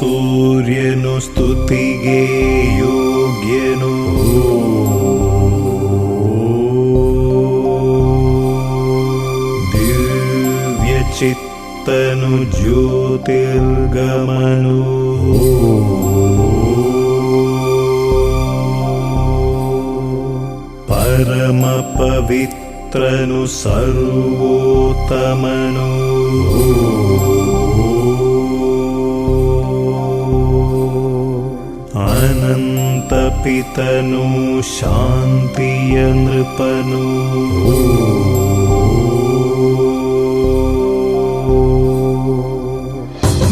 ಸೂರ್ಯನು ಸ್ತುತಿಗೆ ಯೋಗ್ಯನು. ದಿವ್ಯ ಚಿತ್ತನು ಜ್ಯೋತಿರ್ಗಮನು. ಪರಮ ಪವಿತ್ರನು ಸರ್ವೋತ್ತಮನು. ಅನಂತ ಪಿತನು ಶಾಂತಿಯ ನೃಪನು.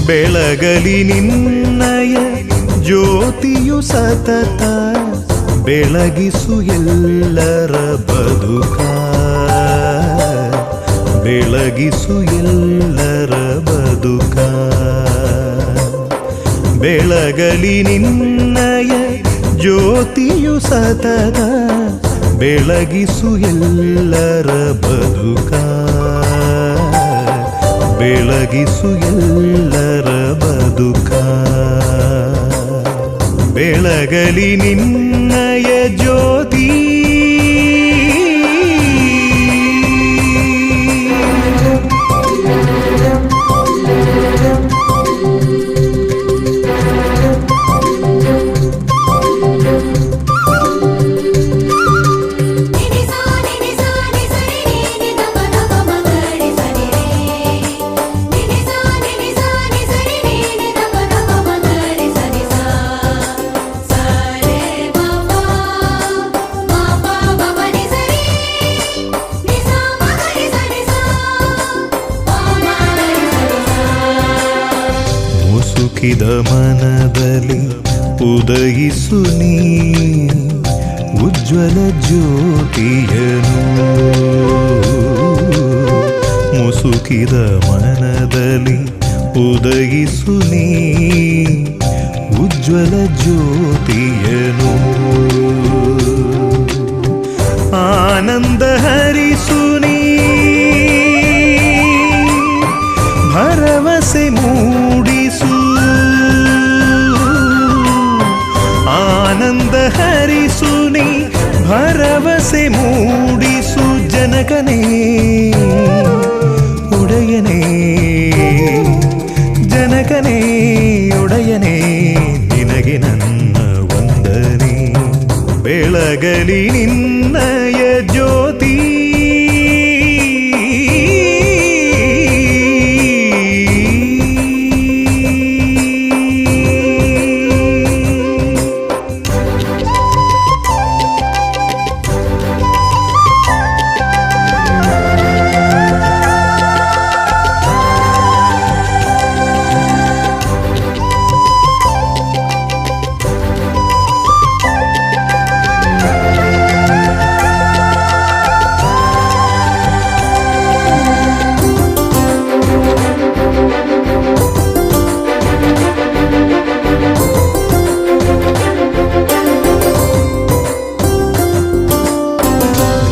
ಬೆಳಗಲಿ ನಿನ್ನಯ ಜ್ಯೋತಿಯು ಸತತ, ಬೆಳಗಿಸು ಎಲ್ಲರ ಬದುಕ. ಬೆಳಗಿಸು ಎಲ್ಲರ ಬದುಕ. ಬೆಳಗಲಿ ನಿನ್ನಯ ಜ್ಯೋತಿಯು ಸತತ, ಬೆಳಗಿಸು ಎಲ್ಲರ ಬದುಕ. ಬೆಳಗಿಸು ಎಲ್ಲರ ಬದುಕ. ಬೆಳಗಲಿ ನಿನ್ನಯ ಜ್ಯೋತಿ. ಮುಸುಕಿದ ಮನದಲ್ಲಿ ಉದಯಿಸು ನೀ ಉಜ್ವಲ ಜ್ಯೋತಿಯನು. ಮುಸುಕಿದ ಮನದಲ್ಲಿ ಉದಯಿಸು ನೀ ಉಜ್ವಲ ಜ್ಯೋತಿಯನು. ಆನಂದ ಹರಿಸು ನೀ ಭರವಸೆ ಮೂಡಿಸು. ಆನಂದ ಹರಿಸು ನೀ ಭರವಸೆ ಮೂಡಿಸು. ಜನಕನೇ ಒಡೆಯನೇ, ಜನಕನೇ ಒಡೆಯನೇ, ನಿನಗೆ ನನ್ನ ವಂದನೆ. ಬೆಳಗಲಿ ನಿನ್ನಯ ಜ್ಯೋತಿ.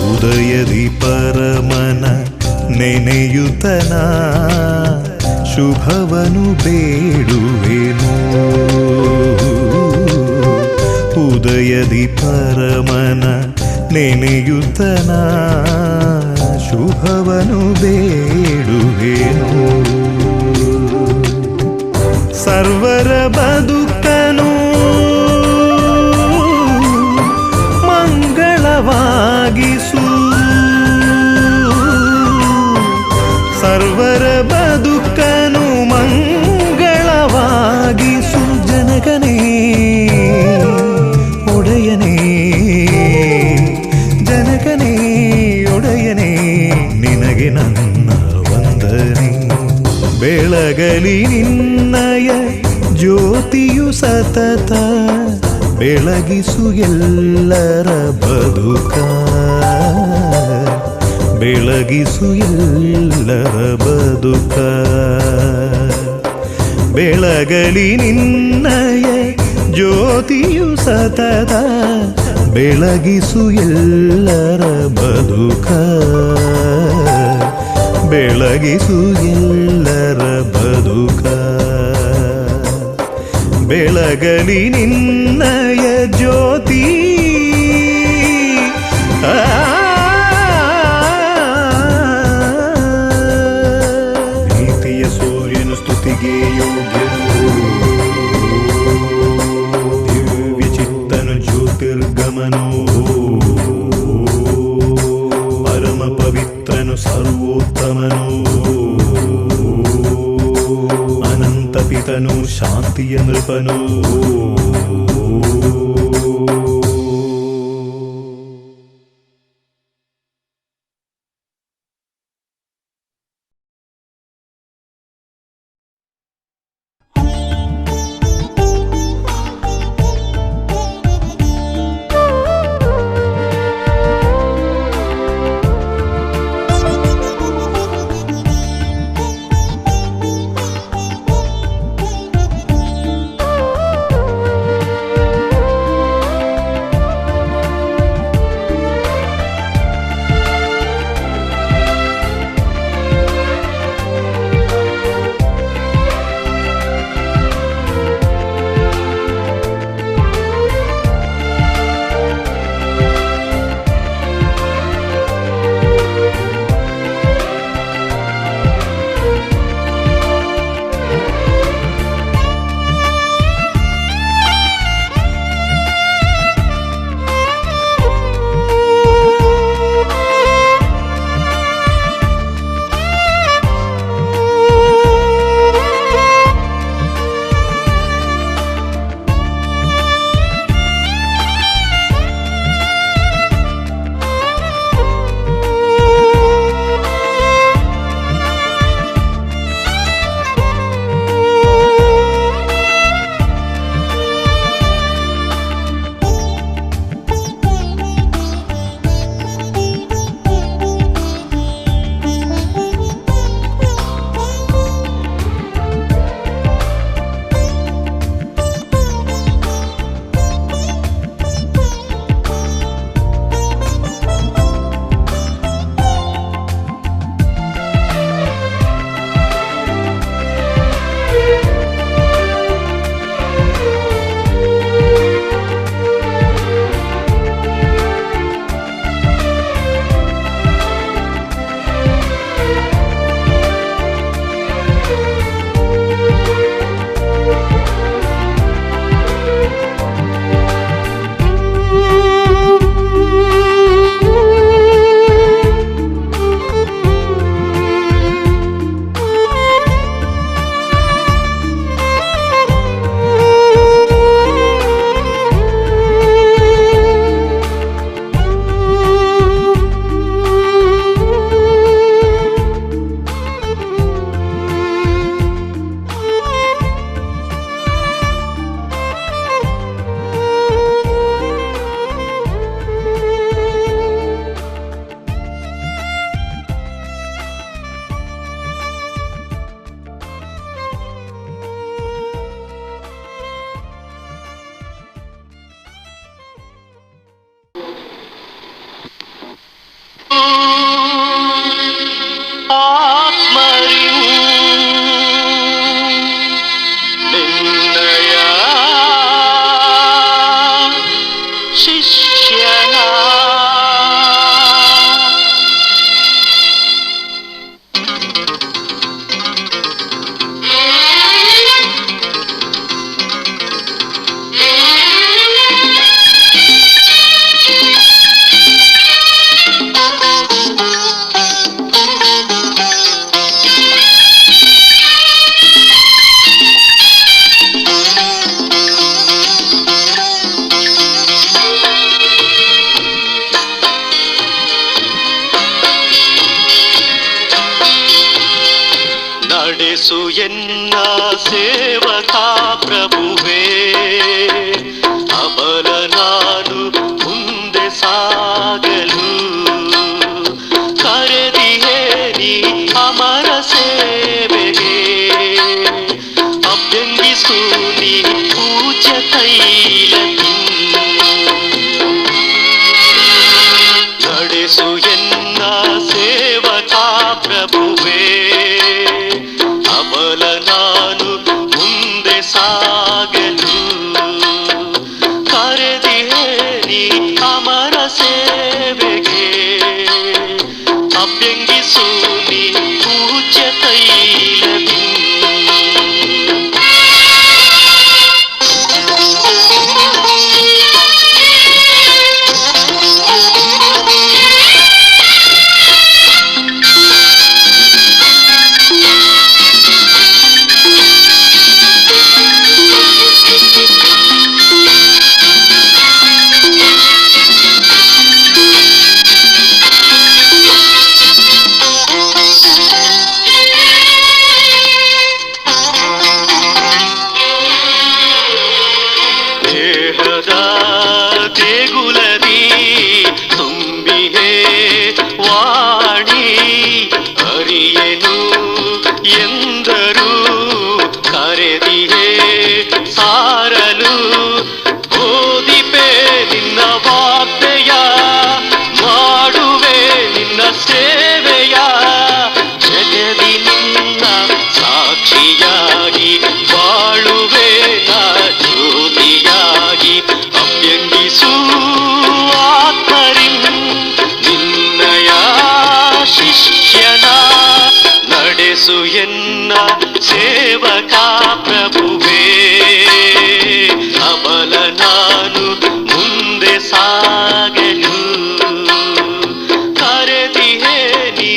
ಹೃದಯದಿ ಪರಮನ ನೆನೆಯುತನ ಶುಭವನು ಬೇಡುವೆನು. ಹೃದಯದಿ ಪರಮನ ನೆನೆಯುತನ ಶುಭವನು ಬೇಡುವೆನು. ಸರ್ವರ ಬದುಕನು ಮಂಗಳವಾಗಿಸು. ಸರ್ವರ ಬದುಕನು ಮಂಗಳವಾಗಿಸು. ಜನಕನೇ ಒಡೆಯನೇ, ಜನಕನೇ ಒಡೆಯನೇ, ನಿನಗೆ ನನ್ನ ವಂದನೆ. ಬೆಳಗಲಿ ನಿನ್ನಯ ಜ್ಯೋತಿಯು ಸತತ, ಬೆಳಗಿಸು ಎಲ್ಲರ ಬದುಕ. ಬೆಳಗಿಸು ಎಲ್ಲರ ಬದುಕ. ಬೆಳಗಲಿ ನಿನ್ನಯ ಜ್ಯೋತಿಯು ಸತತ, ಬೆಳಗಿಸು ಎಲ್ಲರ ಬದುಕ. ಬೆಳಗಿಸು ಎಲ್ಲರ ಬದುಕ. ಬೆಳಗಲಿ ನಿನ್ನಯ ಜ್ಯೋತಿ. ನೀತಿಯ ಸೂರ್ಯನು ಸ್ತುತಿಗೆ ಯೋಗ್ಯನು, ದಿವ್ಯ ಚಿತ್ತನು ಜ್ಯೋತಿರ್ಗಮನೋ, ಪರಮ ಪವಿತ್ರನು ಸರ್ವೋತ್ತಮನು, ಅನಂತ ಪಿತನು ಶಾಂತಿಯ ನೃಪನು. ನಡೆಸು ಎನ್ನ ಸೇವಕ ಪ್ರಭುವೇ, ಅಬಲ ನಾನು ಮುಂದೆ ಸಾಗಲು ಕರೆದಿಯೇ ನೀ ಅಮರ ಸೇವೆಗೆ, ಅಭ್ಯಂಗಿಸು ನೀ ಪೂಜ್ಯ ತೈಲದಿ, ನಡೆಸು ಎನ್ನ ಸೇವಕ ಪ್ರಭುವೇ, ಅಬಲ ನಾನು ಮುಂದೆ ಸಾಗಲು ಸ್ನೇಹದ ದೇಗುಲದಿ ತುಂಬಿಹೇ ವಾಣಿ ಅರಿಯೆನು ಎಂದರು ಕರೆದಿಹೇ ಸಾರಲು ಓದಿಪೆ ನಿನ್ನ ವಾರ್ತೆಯ ಮಾಡುವೆ ನಿನ್ನ ಸೇವೆಯ ಜಗದಿ ನಿನ್ನ ಸಾಕ್ಷಿಯಾಗಿ ಬಾಳುವೆ ನಾ ಜ್ಯೋತಿಯಾಗಿ ಅಭ್ಯಂಗಿಸು ಆತ್ಮರಿಂ ನಿನ್ನಯ ಶಿಷ್ಯನ ನಡೆಸು ಎನ್ನ ಸೇವಕ ಪ್ರಭುವೇ ಅಬಲ ನಾನು ಮುಂದೆ ಸಾಗಲು ಕರೆದಿಹೇ ನೀ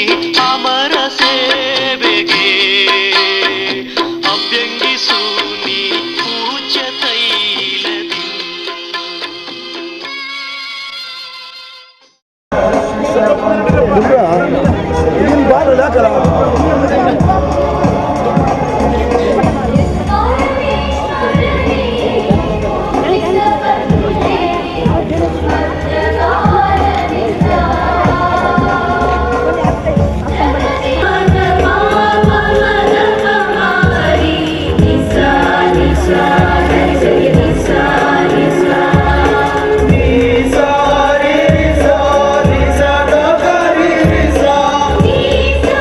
ಅಮರ ಸೇವೆಗೆ ಅಭ್ಯಂಗಿಸು ನೀ ಪೂಜ್ಯ ತೈಲದಿ Nisa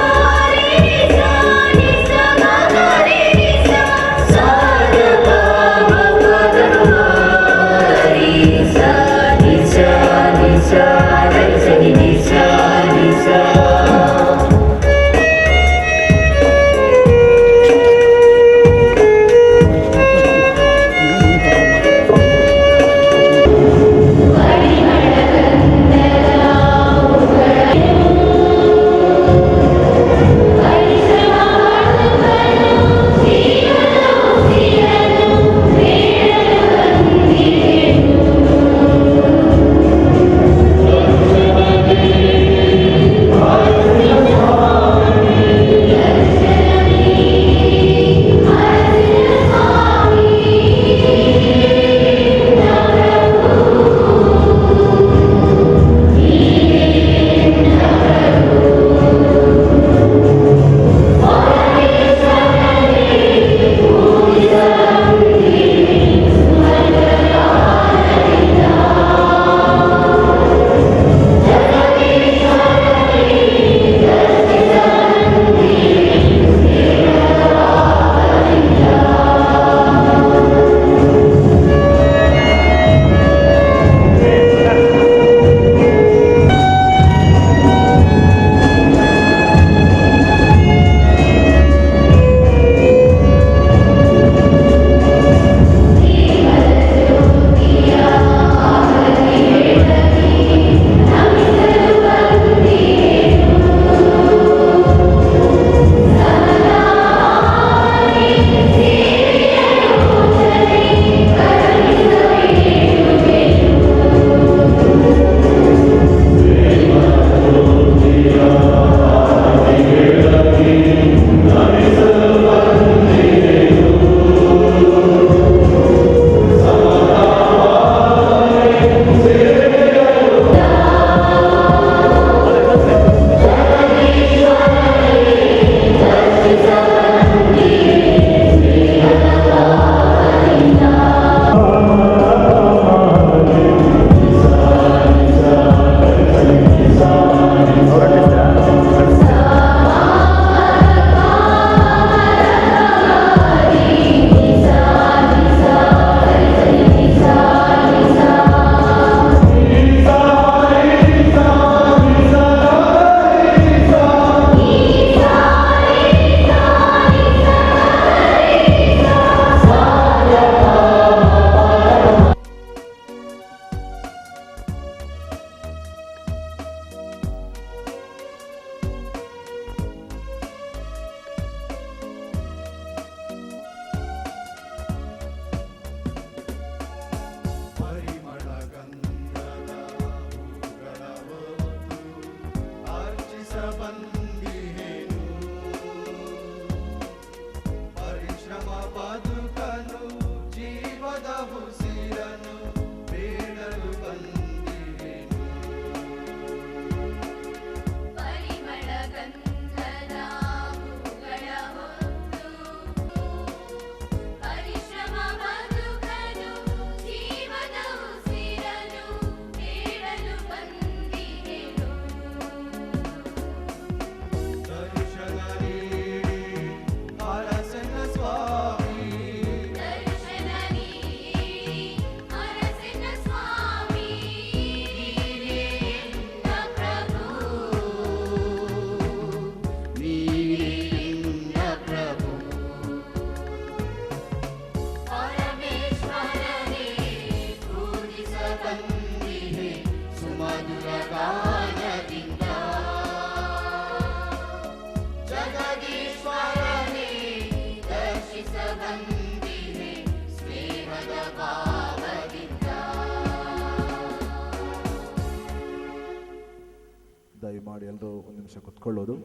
ಮಾಡಿ ಎಲ್ಲರೂ ಒಂದು ನಿಮಿಷ ಕುತ್ಕೊಳ್ಳೋದು.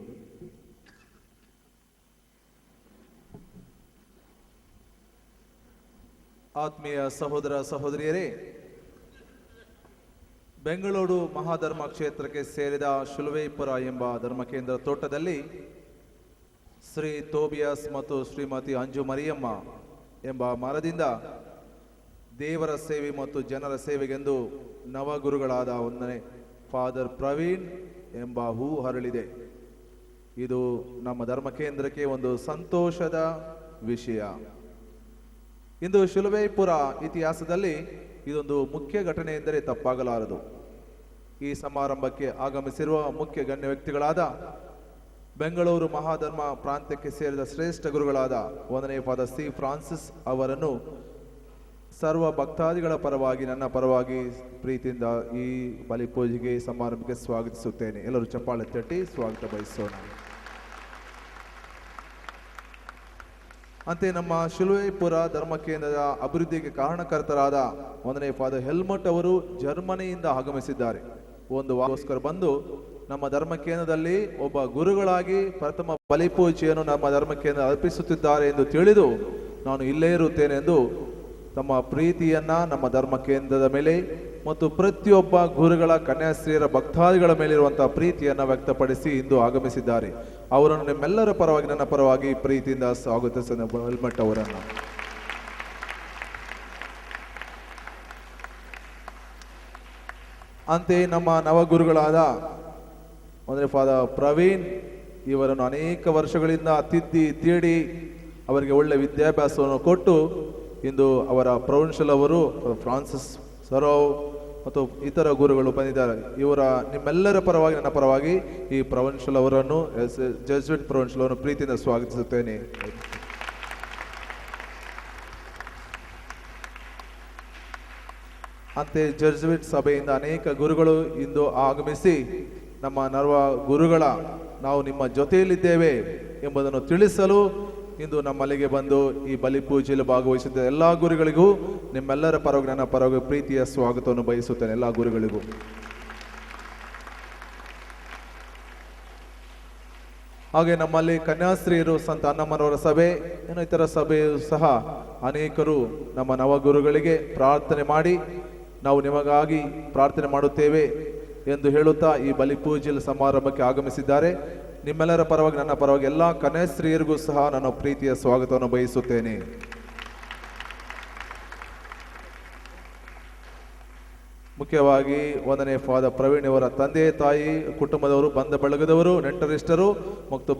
ಆತ್ಮೀಯ ಸಹೋದರ ಸಹೋದರಿಯರೇ, ಬೆಂಗಳೂರು ಮಹಾಧರ್ಮ ಕ್ಷೇತ್ರಕ್ಕೆ ಸೇರಿದ ಶಿಲುವೆಪುರ ಎಂಬ ಧರ್ಮಕೇಂದ್ರ ತೋಟದಲ್ಲಿ ಶ್ರೀ ತೋಬಿಯಾಸ್ ಮತ್ತು ಶ್ರೀಮತಿ ಅಂಜು ಮರಿಯಮ್ಮ ಎಂಬ ಮರದಿಂದ ದೇವರ ಸೇವೆ ಮತ್ತು ಜನರ ಸೇವೆಗೆಂದು ನವಗುರುಗಳಾದ 1ನೇ ಫಾದರ್ ಪ್ರವೀಣ್ ಎಂಬ ಹೂ ಹರಳಿದೆ. ಇದು ನಮ್ಮ ಧರ್ಮಕೇಂದ್ರಕ್ಕೆ ಒಂದು ಸಂತೋಷದ ವಿಷಯ. ಇಂದು ಶಿಲುವೆಪುರ ಇತಿಹಾಸದಲ್ಲಿ ಇದೊಂದು ಮುಖ್ಯ ಘಟನೆ ಎಂದರೆ ತಪ್ಪಾಗಲಾರದು. ಈ ಸಮಾರಂಭಕ್ಕೆ ಆಗಮಿಸಿರುವ ಮುಖ್ಯ ಗಣ್ಯ ವ್ಯಕ್ತಿಗಳಾದ ಬೆಂಗಳೂರು ಮಹಾಧರ್ಮ ಪ್ರಾಂತ್ಯಕ್ಕೆ ಸೇರಿದ ಶ್ರೇಷ್ಠ ಗುರುಗಳಾದ 1ನೇ ಫಾದರ್ ಸಿ ಫ್ರಾನ್ಸಿಸ್ ಅವರನ್ನು ಸರ್ವ ಭಕ್ತಾದಿಗಳ ಪರವಾಗಿ, ನನ್ನ ಪರವಾಗಿ ಪ್ರೀತಿಯಿಂದ ಈ ಬಲಿಪೂಜೆಗೆ ಸಮಾರಂಭಕ್ಕೆ ಸ್ವಾಗತಿಸುತ್ತೇನೆ. ಎಲ್ಲರೂ ಚಪ್ಪಾಳೆ ತಟ್ಟಿ ಸ್ವಾಗತ ಬಯಸೋಣ. ಅಂತೆ ನಮ್ಮ ಶಿಲುವೆಪುರ ಧರ್ಮಕೇಂದ್ರದ ಅಭಿವೃದ್ಧಿಗೆ ಕಾರಣಕರ್ತರಾದ 1ನೇ ಫಾದರ್ ಹೆಲ್ಮಟ್ ಅವರು ಜರ್ಮನಿಯಿಂದ ಆಗಮಿಸಿದ್ದಾರೆ. ಒಂದು ವಾರಕ್ಕೋಸ್ಕರ ಬಂದು ನಮ್ಮ ಧರ್ಮಕೇಂದ್ರದಲ್ಲಿ ಒಬ್ಬ ಗುರುಗಳಾಗಿ ಪ್ರಥಮ ಬಲಿಪೂಜೆಯನ್ನು ನಮ್ಮ ಧರ್ಮಕೇಂದ್ರ ಅರ್ಪಿಸುತ್ತಿದ್ದಾರೆ ಎಂದು ತಿಳಿದು ನಾನು ಇಲ್ಲೇ ಇರುತ್ತೇನೆ ಎಂದು ತಮ್ಮ ಪ್ರೀತಿಯನ್ನ ನಮ್ಮ ಧರ್ಮಕೇಂದ್ರದ ಮೇಲೆ ಮತ್ತು ಪ್ರತಿಯೊಬ್ಬ ಗುರುಗಳ ಕನ್ಯಾಸ್ತ್ರೀಯರ ಭಕ್ತಾದಿಗಳ ಮೇಲಿರುವಂತಹ ಪ್ರೀತಿಯನ್ನ ವ್ಯಕ್ತಪಡಿಸಿ ಇಂದು ಆಗಮಿಸಿದ್ದಾರೆ. ಅವರನ್ನು ನಿಮ್ಮೆಲ್ಲರ ಪರವಾಗಿ, ನನ್ನ ಪರವಾಗಿ ಪ್ರೀತಿಯಿಂದ ಸ್ವಾಗತಿಸಿದ ಹೆಲ್ಮಟ್ ಅವರನ್ನು. ಅಂತೆಯೇ ನಮ್ಮ ನವಗುರುಗಳಾದ 1ನೇ ಫಾದರ್ ಪ್ರವೀಣ್ ಇವರನ್ನು ಅನೇಕ ವರ್ಷಗಳಿಂದ ತಿದ್ದಿ ತೀಡಿ ಅವರಿಗೆ ಒಳ್ಳೆ ವಿದ್ಯಾಭ್ಯಾಸವನ್ನು ಕೊಟ್ಟು ಇಂದು ಅವರ ಪ್ರೌನ್ಶಲ್ ಅವರು ಫ್ರಾನ್ಸಿಸ್ ಸರೋವ್ ಮತ್ತು ಇತರ ಗುರುಗಳು ಬಂದಿದ್ದಾರೆ. ಇವರ ನಿಮ್ಮೆಲ್ಲರ ಪರವಾಗಿ, ನನ್ನ ಪರವಾಗಿ ಈ ಪ್ರೌನ್ಶಲ್ ಅವರನ್ನು, ಜೆಸುಯಿಟ್ ಪ್ರೌನ್ಶಲ್ ಅವರನ್ನು ಪ್ರೀತಿಯಿಂದ ಸ್ವಾಗತಿಸುತ್ತೇನೆ. ಅಂತೆ ಜೆಸುಯಿಟ್ ಸಭೆಯಿಂದ ಅನೇಕ ಗುರುಗಳು ಇಂದು ಆಗಮಿಸಿ ನಮ್ಮ ನರ್ವ ಗುರುಗಳ ನಾವು ನಿಮ್ಮ ಜೊತೆಯಲ್ಲಿದ್ದೇವೆ ಎಂಬುದನ್ನು ತಿಳಿಸಲು ಇಂದು ನಮ್ಮಲ್ಲಿಗೆ ಬಂದು ಈ ಬಲಿಪೂಜೆಯಲ್ಲಿ ಭಾಗವಹಿಸಿದ ಎಲ್ಲ ಗುರುಗಳಿಗೂ ನಿಮ್ಮೆಲ್ಲರ ಪರವಾಗಿ, ನನ್ನ ಪರವಾಗಿ ಪ್ರೀತಿಯ ಸ್ವಾಗತವನ್ನು ಬಯಸುತ್ತೇನೆ. ಎಲ್ಲ ಗುರುಗಳಿಗೂ. ಹಾಗೆ ನಮ್ಮಲ್ಲಿ ಕನ್ಯಾಸ್ತ್ರೀಯರು ಸಂತ ಅನ್ನಮ್ಮನವರ ಸಭೆ, ಇನ್ನು ಇತರ ಸಭೆಯು ಸಹ ಅನೇಕರು ನಮ್ಮ ನವಗುರುಗಳಿಗೆ ಪ್ರಾರ್ಥನೆ ಮಾಡಿ ನಾವು ನಿಮಗಾಗಿ ಪ್ರಾರ್ಥನೆ ಮಾಡುತ್ತೇವೆ ಎಂದು ಹೇಳುತ್ತಾ ಈ ಬಲಿಪೂಜೆಯಲ್ಲಿ ಸಮಾರಂಭಕ್ಕೆ ಆಗಮಿಸಿದ್ದಾರೆ. ನಿಮ್ಮೆಲ್ಲರ ಪರವಾಗಿ, ನನ್ನ ಪರವಾಗಿ ಎಲ್ಲ ಕನ್ಯಾಸ್ತ್ರೀಯರಿಗೂ ಸಹ ನಾನು ಪ್ರೀತಿಯ ಸ್ವಾಗತವನ್ನು ಬಯಸುತ್ತೇನೆ. ಮುಖ್ಯವಾಗಿ 1ನೇ ಫಾದರ್ ಪ್ರವೀಣ್ ಅವರ ತಂದೆ ತಾಯಿ, ಕುಟುಂಬದವರು, ಬಂಧು ಬಳಗದವರು, ನೆಂಟರಿಷ್ಟರು ಮತ್ತು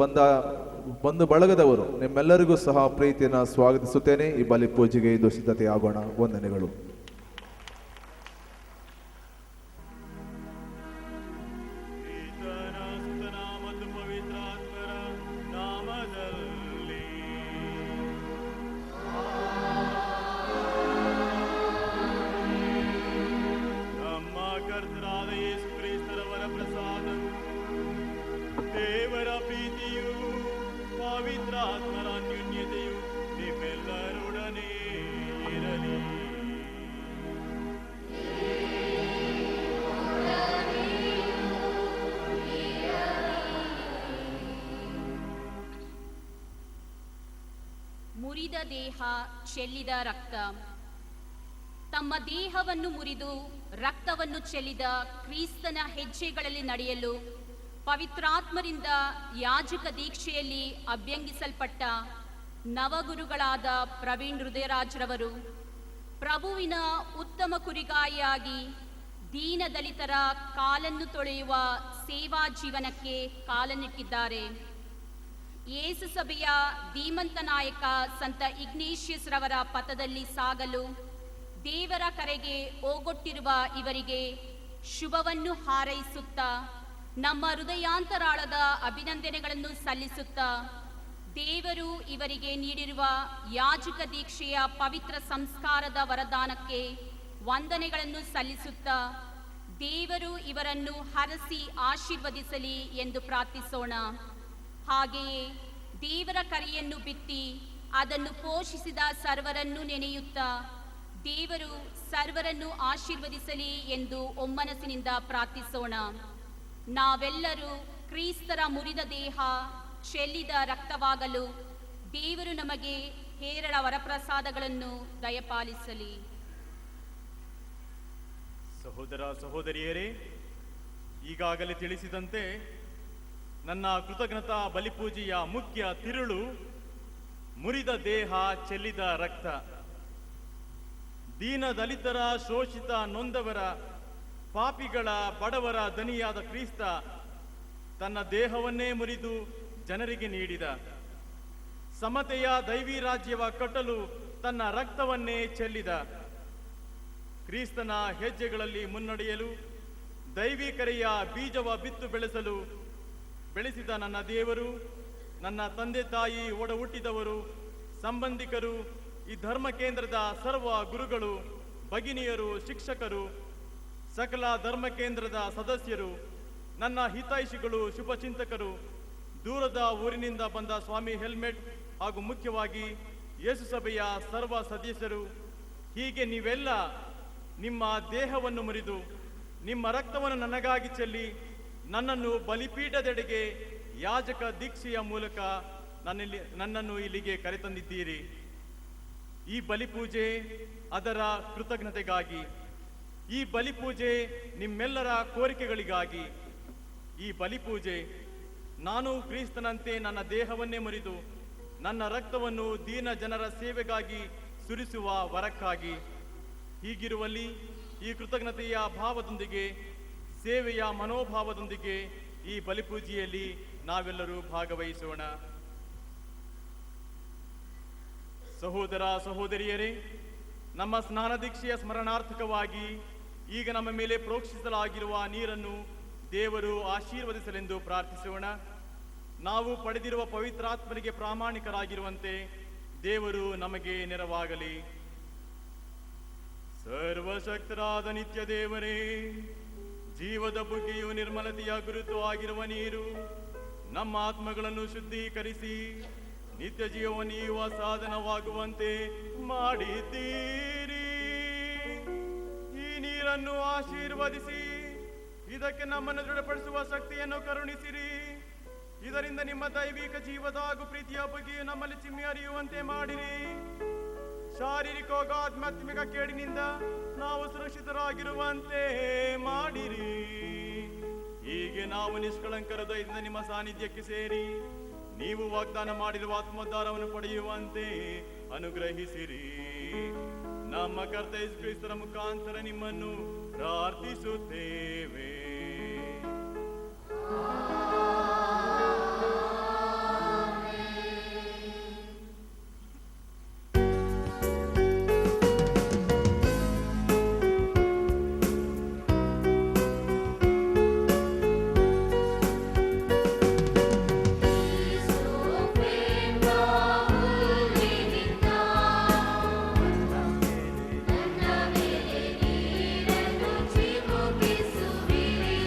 ಬಂಧು ಬಳಗದವರು ನಿಮ್ಮೆಲ್ಲರಿಗೂ ಸಹ ಪ್ರೀತಿಯನ್ನು ಸ್ವಾಗತಿಸುತ್ತೇನೆ. ಈ ಬಲಿಪೂಜೆಗೆ ಇದು ಸಿದ್ಧತೆ ಆಗೋಣ. ವಂದನೆಗಳು. ದೇವರ ಪ್ರೀತಿಯು ಪವಿತ್ರಾತ್ಮರ ಅನ್ಯೋನ್ಯತೆಯು ನಿಮ್ಮೆಲ್ಲರೊಡನೆ ಇರಲಿ. ಮುರಿದ ದೇಹ, ಚೆಲ್ಲಿದ ರಕ್ತ. ತಮ್ಮ ದೇಹವನ್ನು ಮುರಿದು ರಕ್ತವನ್ನು ಚೆಲ್ಲಿದ ಕ್ರಿಸ್ತನ ಹೆಜ್ಜೆಗಳಲ್ಲಿ ನಡೆಯಲು ಪವಿತ್ರಾತ್ಮರಿಂದ ಯಾಜಕ ದೀಕ್ಷೆಯಲ್ಲಿ ಅಭ್ಯಂಗಿಸಲ್ಪಟ್ಟ ನವಗುರುಗಳಾದ ಪ್ರವೀಣ್ ಹೃದಯರಾಜ್ರವರು ಪ್ರಭುವಿನ ಉತ್ತಮ ಕುರಿಗಾಯಿಯಾಗಿ ದೀನ ದಲಿತರ ಕಾಲನ್ನು ತೊಳೆಯುವ ಸೇವಾ ಜೀವನಕ್ಕೆ ಕಾಲನ್ನಿಟ್ಟಿದ್ದಾರೆ. ಯೇಸು ಸಭೆಯ ಧೀಮಂತ ನಾಯಕ ಸಂತ ಇಗ್ನೇಷಿಯಸ್ ರವರ ಪಥದಲ್ಲಿ ಸಾಗಲು ದೇವರ ಕರೆಗೆ ಓಗೊಟ್ಟಿರುವ ಇವರಿಗೆ ಶುಭವನ್ನು ಹಾರೈಸುತ್ತಾ ನಮ್ಮ ಹೃದಯಾಂತರಾಳದ ಅಭಿನಂದನೆಗಳನ್ನು ಸಲ್ಲಿಸುತ್ತಾ ದೇವರು ಇವರಿಗೆ ನೀಡಿರುವ ಯಾಜಕ ದೀಕ್ಷೆಯ ಪವಿತ್ರ ಸಂಸ್ಕಾರದ ವರದಾನಕ್ಕೆ ವಂದನೆಗಳನ್ನು ಸಲ್ಲಿಸುತ್ತಾ ದೇವರು ಇವರನ್ನು ಹರಸಿ ಆಶೀರ್ವದಿಸಲಿ ಎಂದು ಪ್ರಾರ್ಥಿಸೋಣ. ಹಾಗೆಯೇ ದೇವರ ಕರೆಯನ್ನು ಬಿತ್ತಿ ಅದನ್ನು ಪೋಷಿಸಿದ ಸರ್ವರನ್ನು ನೆನೆಯುತ್ತಾ ದೇವರು ಸರ್ವರನ್ನು ಆಶೀರ್ವದಿಸಲಿ ಎಂದು ಒಮ್ಮನಸ್ಸಿನಿಂದ ಪ್ರಾರ್ಥಿಸೋಣ. ನಾವೆಲ್ಲರೂ ಕ್ರಿಸ್ತರ ಮುರಿದ ದೇಹ ಚೆಲ್ಲಿದ ರಕ್ತವಾಗಲು ದೇವರು ನಮಗೆ ಹೇರಳ ವರಪ್ರಸಾದಗಳನ್ನು ದಯಪಾಲಿಸಲಿ. ಸಹೋದರ ಸಹೋದರಿಯರೇ, ಈಗಾಗಲೇ ತಿಳಿಸಿದಂತೆ ನನ್ನ ಕೃತಜ್ಞತಾ ಬಲಿಪೂಜೆಯ ಮುಖ್ಯ ತಿರುಳು ಮುರಿದ ದೇಹ ಚೆಲ್ಲಿದ ರಕ್ತ. ದೀನ ದಲಿತರ, ಶೋಷಿತ, ನೊಂದವರ, ಪಾಪಿಗಳ, ಬಡವರ ದನಿಯಾದ ಕ್ರಿಸ್ತ ತನ್ನ ದೇಹವನ್ನೇ ಮುರಿದು ಜನರಿಗೆ ನೀಡಿದ. ಸಮತೆಯ ದೈವಿ ರಾಜ್ಯವ ಕಟ್ಟಲು ತನ್ನ ರಕ್ತವನ್ನೇ ಚೆಲ್ಲಿದ. ಕ್ರಿಸ್ತನ ಹೆಜ್ಜೆಗಳಲ್ಲಿ ಮುನ್ನಡೆಯಲು ದೈವಿಕರೆಯ ಬೀಜವ ಬಿತ್ತು ಬೆಳೆಸಿದ ನನ್ನ ದೇವರು, ನನ್ನ ತಂದೆ ತಾಯಿ, ಒಡ ಹುಟ್ಟಿದವರು, ಸಂಬಂಧಿಕರು, ಈ ಧರ್ಮ ಕೇಂದ್ರದ ಸರ್ವ ಗುರುಗಳು, ಭಗಿನಿಯರು, ಶಿಕ್ಷಕರು, ಸಕಲ ಧರ್ಮ ಕೇಂದ್ರದ ಸದಸ್ಯರು, ನನ್ನ ಹಿತೈಷಿಗಳು, ಶುಭಚಿಂತಕರು, ದೂರದ ಊರಿನಿಂದ ಬಂದ ಸ್ವಾಮಿ ಹೆಲ್ಮೆಟ್ ಹಾಗೂ ಮುಖ್ಯವಾಗಿ ಯೇಸು ಸಭೆಯ ಸರ್ವ ಸದಸ್ಯರು, ಹೀಗೆ ನೀವೆಲ್ಲ ನಿಮ್ಮ ದೇಹವನ್ನು ಮುರಿದು ನಿಮ್ಮ ರಕ್ತವನ್ನು ನನಗಾಗಿ ಚೆಲ್ಲಿ ನನ್ನನ್ನು ಬಲಿಪೀಠದೆಡೆಗೆ ಯಾಜಕ ದೀಕ್ಷೆಯ ಮೂಲಕ ನನ್ನನ್ನು ಇಲ್ಲಿಗೆ ಕರೆತಂದಿದ್ದೀರಿ. ಈ ಬಲಿಪೂಜೆ ಅದರ ಕೃತಜ್ಞತೆಗಾಗಿ, ಈ ಬಲಿಪೂಜೆ ನಿಮ್ಮೆಲ್ಲರ ಕೋರಿಕೆಗಳಿಗಾಗಿ, ಈ ಬಲಿಪೂಜೆ ನಾನು ಕ್ರಿಸ್ತನಂತೆ ನನ್ನ ದೇಹವನ್ನೇ ಮುರಿದು ನನ್ನ ರಕ್ತವನ್ನು ದೀನ ಜನರ ಸೇವೆಗಾಗಿ ಸುರಿಸುವ ವರಕ್ಕಾಗಿ. ಹೀಗಿರುವಲ್ಲಿ ಈ ಕೃತಜ್ಞತೆಯ ಭಾವದೊಂದಿಗೆ, ಸೇವೆಯ ಮನೋಭಾವದೊಂದಿಗೆ ಈ ಬಲಿಪೂಜೆಯಲ್ಲಿ ನಾವೆಲ್ಲರೂ ಭಾಗವಹಿಸೋಣ. ಸಹೋದರ ಸಹೋದರಿಯರೇ, ನಮ್ಮ ಸ್ನಾನ ದೀಕ್ಷೆಯ ಸ್ಮರಣಾರ್ಥಕವಾಗಿ ಈಗ ನಮ್ಮ ಮೇಲೆ ಪ್ರೋಕ್ಷಿಸಲಾಗಿರುವ ನೀರನ್ನು ದೇವರು ಆಶೀರ್ವದಿಸಲೆಂದು ಪ್ರಾರ್ಥಿಸೋಣ. ನಾವು ಪಡೆದಿರುವ ಪವಿತ್ರಾತ್ಮನಿಗೆ ಪ್ರಾಮಾಣಿಕರಾಗಿರುವಂತೆ ದೇವರು ನಮಗೆ ನೆರವಾಗಲಿ. ಸರ್ವಶಕ್ತರಾದ ನಿತ್ಯ ದೇವರೇ, ಜೀವದ ಬುಗ್ಗೆಯು ನಿರ್ಮಲತೆಯ ಗುರುತು ಆಗಿರುವ ನೀರು ನಮ್ಮ ಆತ್ಮಗಳನ್ನು ಶುದ್ಧೀಕರಿಸಿ ನಿತ್ಯ ಜೀವವನ್ನು ನೀಯುವ ಸಾಧನವಾಗುವಂತೆ ಮಾಡಿದ್ದೀರಿ. ಈ ನೀರನ್ನು ಆಶೀರ್ವದಿಸಿ ಇದಕ್ಕೆ ನಮ್ಮನ್ನು ದೃಢಪಡಿಸುವ ಶಕ್ತಿಯನ್ನು ಕರುಣಿಸಿರಿ. ಇದರಿಂದ ನಿಮ್ಮ ದೈವಿಕ ಜೀವದ ಹಾಗೂ ಪ್ರೀತಿಯ ಬಗ್ಗೆಯೂ ನಮ್ಮಲ್ಲಿ ಚಿಮ್ಮಿ ಹರಿಯುವಂತೆ ಮಾಡಿರಿ. ಶಾರೀರಿಕ ಹಾಗೂ ಆಧ್ಯಾತ್ಮಿಕ ಕೇಡಿನಿಂದ ನಾವು ಸುರಕ್ಷಿತರಾಗಿರುವಂತೆ ಮಾಡಿರಿ. ಹೀಗೆ ನಾವು ನಿಷ್ಕಳಂಕ ಹೃದಯದಿಂದ ನಿಮ್ಮ ಸಾನ್ನಿಧ್ಯಕ್ಕೆ ಸೇರಿ ನೀವು ವಾಗ್ದಾನ ಮಾಡಿರುವ ಆತ್ಮೋದ್ಧಾರವನ್ನು ಪಡೆಯುವಂತೆ ಅನುಗ್ರಹಿಸಿರಿ. ನಮ್ಮ ಕರ್ತ ಯೇಸು ಕ್ರಿಸ್ತರ ಮುಖಾಂತರ ನಿಮ್ಮನ್ನು ಪ್ರಾರ್ಥಿಸುತ್ತೇವೆ. ನೀರನ್ನು ಚಿಮುಕಿಸುವಿರಿ.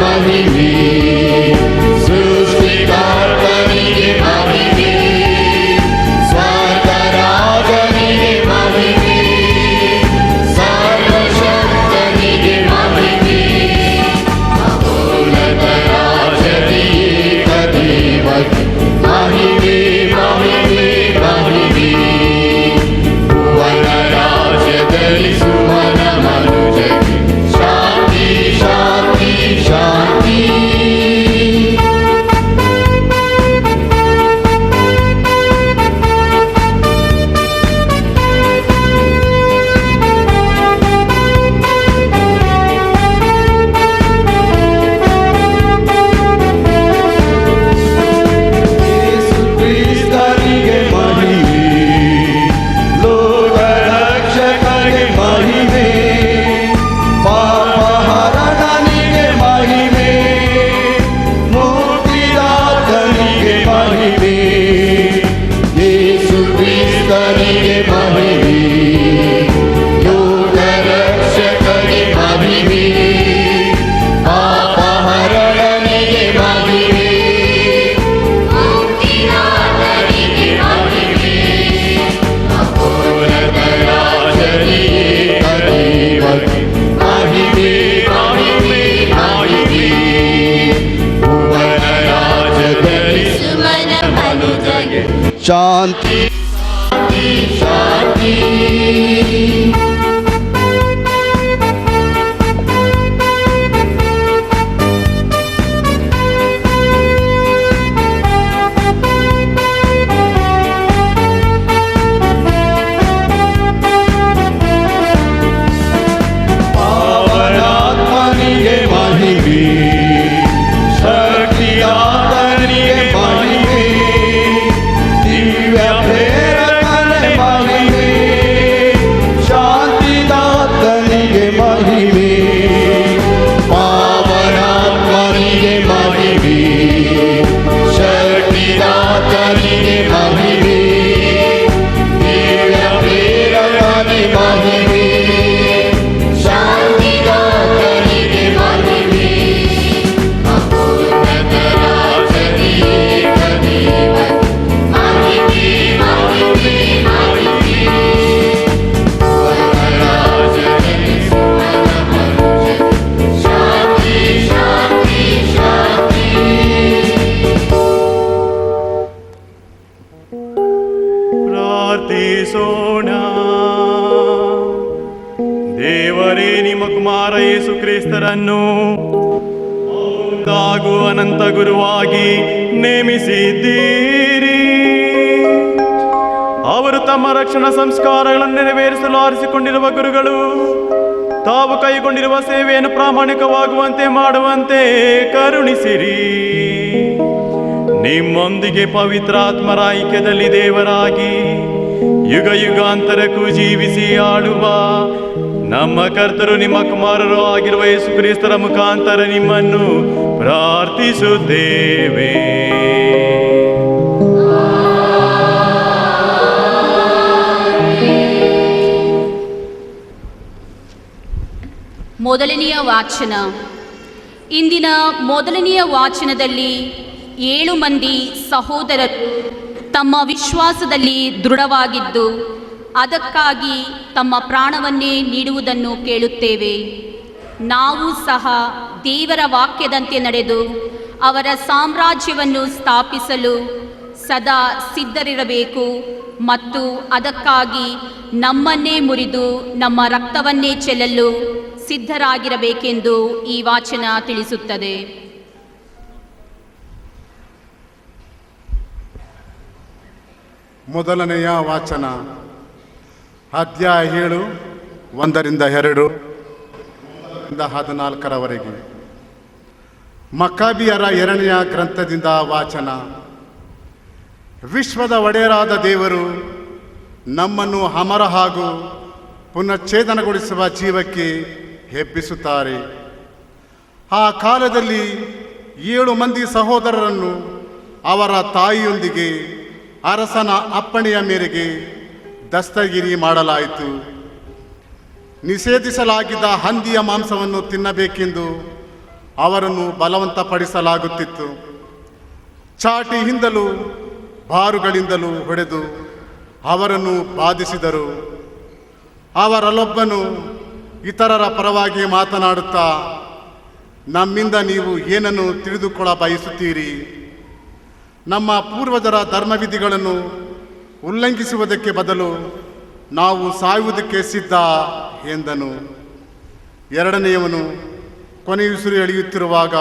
ಮಹಿಮೆ, ಸೃಷ್ಟಿಕರ್ತನಿಗೆ ಮಹಿಮೆ, ಸ್ವರ್ಗರಾಜನಿಗೆ ಮಹಿಮೆ, ಸರ್ವಶಕ್ತನಿಗೆ ಮಹಿಮೆ, ಅಮೂಲ್ಯದ ರಾಜನಿಗೆ ದೇವರಿಗೆ ಮಹಿಮೆ, ಮಹಿಮೆ, ಮಹಿಮೆ. ಭುವನ ರಾಜ್ಯದಲ್ಲಿ ಸುವನ ಮನುಜಗೆ ಶಾಂತಿ, ಶಾಂತಿ, ಶಾಂತಿ. ಯೇಸು ಕ್ರಿಸ್ತನಿಗೆ ಮಹಿಮೆ, ಲೋಕರಕ್ಷಕನಿಗೆ ಮಹಿಮೆ, ಪಾಪಹರಣನಿಗೆ ಮಹಿಮೆ, ಮುಕ್ತಿದಾತನಿಗೆ ಮಹಿಮೆ. ಯೇಸು ಕ್ರಿಸ್ತನಿಗೆ ಮಹಿಮೆ, ಲೋಕರಕ್ಷಕನಿಗೆ ಮಹಿಮೆ, ಪಾಪಹರಣನಿಗೆ ಮಹಿಮೆ, ಮುಕ್ತಿದಾತನಿಗೆ ಮಹಿಮೆ, ಅಪೂರ್ವದ ರಾಜನಿಗೆ ದೇವರಿಗೆ ಮಹಿಮೆ, ಮಹಿಮೆ, ಮಹಿಮೆ. ಭುವನ ರಾಜ್ಯದಲ್ಲಿ ಸುವನ ಮನುಜಗೆ ಶಾಂತಿ, ಶಾಂತಿ, ಶಾಂತಿ. ಪಾವನಾತ್ಮನಿಗೆ ಮಹಿಮೆ, ಶಕ್ತಿಯಾತನಿಗೆ ಮಹಿಮೆ, ದಿವ್ಯ ಪ್ರೇರಕನಿಗೆ ಮಹಿಮೆ, ಶಾಂತಿದಾತನಿಗೆ ಮಹಿಮೆ, ಪಾವನಾತ್ಮನಿಗೆ ಮಹಿಮೆ, ಶಕ್ತಿದಾತನಿಗೆ ಮಹಿಮೆ, ದಿವ್ಯ ಪ್ರೇರಕನಿಗೆ ಮಹಿಮೆ, ಶಾಂತಿದಾತನಿಗೆ ಮಹಿಮೆ, ಅಪೂರ್ವದ ರಾಜನಿಗೆ ದೇವರಿಗೆ ಮಹಿಮೆ, ಮಹಿಮೆ, ಮಹಿಮೆ. ವರರಾಜನಿಗೆ ಸುವನ ಮನುಜಗೆ ಶಾಂತಿ, ಶಾಂತಿ, ಶಾಂತಿ. ಪ್ರಾರ್ಥಿಸೋಣ. ದೇವರೇ, ನಿಮ್ಮ ಕುಮಾರ ಯೇಸು ಕ್ರಿಸ್ತರನ್ನು ಹಾಗೂ ಅನಂತ ಗುರುವಾಗಿ ನೇಮಿಸಿದ್ದೀರಿ. ಅವರು ತಮ್ಮ ರಕ್ಷಣಾ ಸಂಸ್ಕಾರಗಳನ್ನು ನೆರವೇರಿಸಲು ಆರಿಸಿಕೊಂಡಿರುವ ಗುರುಗಳು ತಾವು ಕೈಗೊಂಡಿರುವ ಸೇವೆಯನ್ನು ಪ್ರಾಮಾಣಿಕವಾಗುವಂತೆ ಮಾಡುವಂತೆ ಕರುಣಿಸಿರಿ. ನಿಮ್ಮೊಂದಿಗೆ ಪವಿತ್ರಾತ್ಮರ ಐಕ್ಯದಲ್ಲಿ ದೇವರಾಗಿ ಯುಗ ಯುಗಾಂತರಕ್ಕೂ ಜೀವಿಸಿ ಆಳುವ ನಮ್ಮ ಕರ್ತರು ನಿಮ್ಮ ಕುಮಾರರು ಆಗಿರುವ ಯೇಸು ಕ್ರಿಸ್ತರ ಮುಖಾಂತರ ನಿಮ್ಮನ್ನು ಪ್ರಾರ್ಥಿಸುತ್ತೇವೆ. ಮೊದಲನೆಯ ವಾಚನ. ಇಂದಿನ ಮೊದಲನೆಯ ವಾಚನದಲ್ಲಿ 7 ಮಂದಿ ಸಹೋದರರು ತಮ್ಮ ವಿಶ್ವಾಸದಲ್ಲಿ ದೃಢವಾಗಿದ್ದು ಅದಕ್ಕಾಗಿ ತಮ್ಮ ಪ್ರಾಣವನ್ನೇ ನೀಡುವುದನ್ನು ಕೇಳುತ್ತೇವೆ. ನಾವು ಸಹ ದೇವರ ವಾಕ್ಯದಂತೆ ನಡೆದು ಅವರ ಸಾಮ್ರಾಜ್ಯವನ್ನು ಸ್ಥಾಪಿಸಲು ಸದಾ ಸಿದ್ಧರಿರಬೇಕು ಮತ್ತು ಅದಕ್ಕಾಗಿ ನಮ್ಮನ್ನೇ ಮುರಿದು ನಮ್ಮ ರಕ್ತವನ್ನೇ ಚೆಲ್ಲಲು ಸಿದ್ಧರಾಗಿರಬೇಕೆಂದು ಈ ವಾಚನ ತಿಳಿಸುತ್ತದೆ. ಮೊದಲನೆಯ ವಾಚನ ಅಧ್ಯಾಯ 7 1-2 14 ಮಕ್ಕಾಬಿಯರ 2ನೆಯ ಗ್ರಂಥದಿಂದ ವಾಚನ. ವಿಶ್ವದ ಒಡೆಯರಾದ ದೇವರು ನಮ್ಮನ್ನು ಅಮರ ಹಾಗೂ ಪುನಶ್ಚೇತನಗೊಳಿಸುವ ಜೀವಕ್ಕೆ ಎಬ್ಬಿಸುತ್ತಾರೆ. ಆ ಕಾಲದಲ್ಲಿ 7 ಮಂದಿ ಸಹೋದರರನ್ನು ಅವರ ತಾಯಿಯೊಂದಿಗೆ ಅರಸನ ಅಪ್ಪಣೆಯ ಮೇರೆಗೆ ದಸ್ತಗಿರಿ ಮಾಡಲಾಯಿತು. ನಿಷೇಧಿಸಲಾಗಿದ್ದ ಹಂದಿಯ ಮಾಂಸವನ್ನು ತಿನ್ನಬೇಕೆಂದು ಅವರನ್ನು ಬಲವಂತಪಡಿಸಲಾಗುತ್ತಿತ್ತು. ಚಾಟಿಯಿಂದಲೂ ಬಾರುಗಳಿಂದಲೂ ಹೊಡೆದು ಅವರನ್ನು ಬಾಧಿಸಿದರು. ಅವರಲ್ಲೊಬ್ಬನು ಇತರರ ಪರವಾಗಿ ಮಾತನಾಡುತ್ತಾ, ನಮ್ಮಿಂದ ನೀವು ಏನನ್ನು ತಿಳಿದುಕೊಳ್ಳ ಬಯಸುತ್ತೀರಿ? ನಮ್ಮ ಪೂರ್ವಜರ ಧರ್ಮವಿಧಿಗಳನ್ನು ಉಲ್ಲಂಘಿಸುವುದಕ್ಕೆ ಬದಲು ನಾವು ಸಾಯುವುದಕ್ಕೆ ಸಿದ್ಧ ಎಂದನು. ಎರಡನೆಯವನು ಕೊನೆಯುಸಿರು ಎಳೆಯುತ್ತಿರುವಾಗ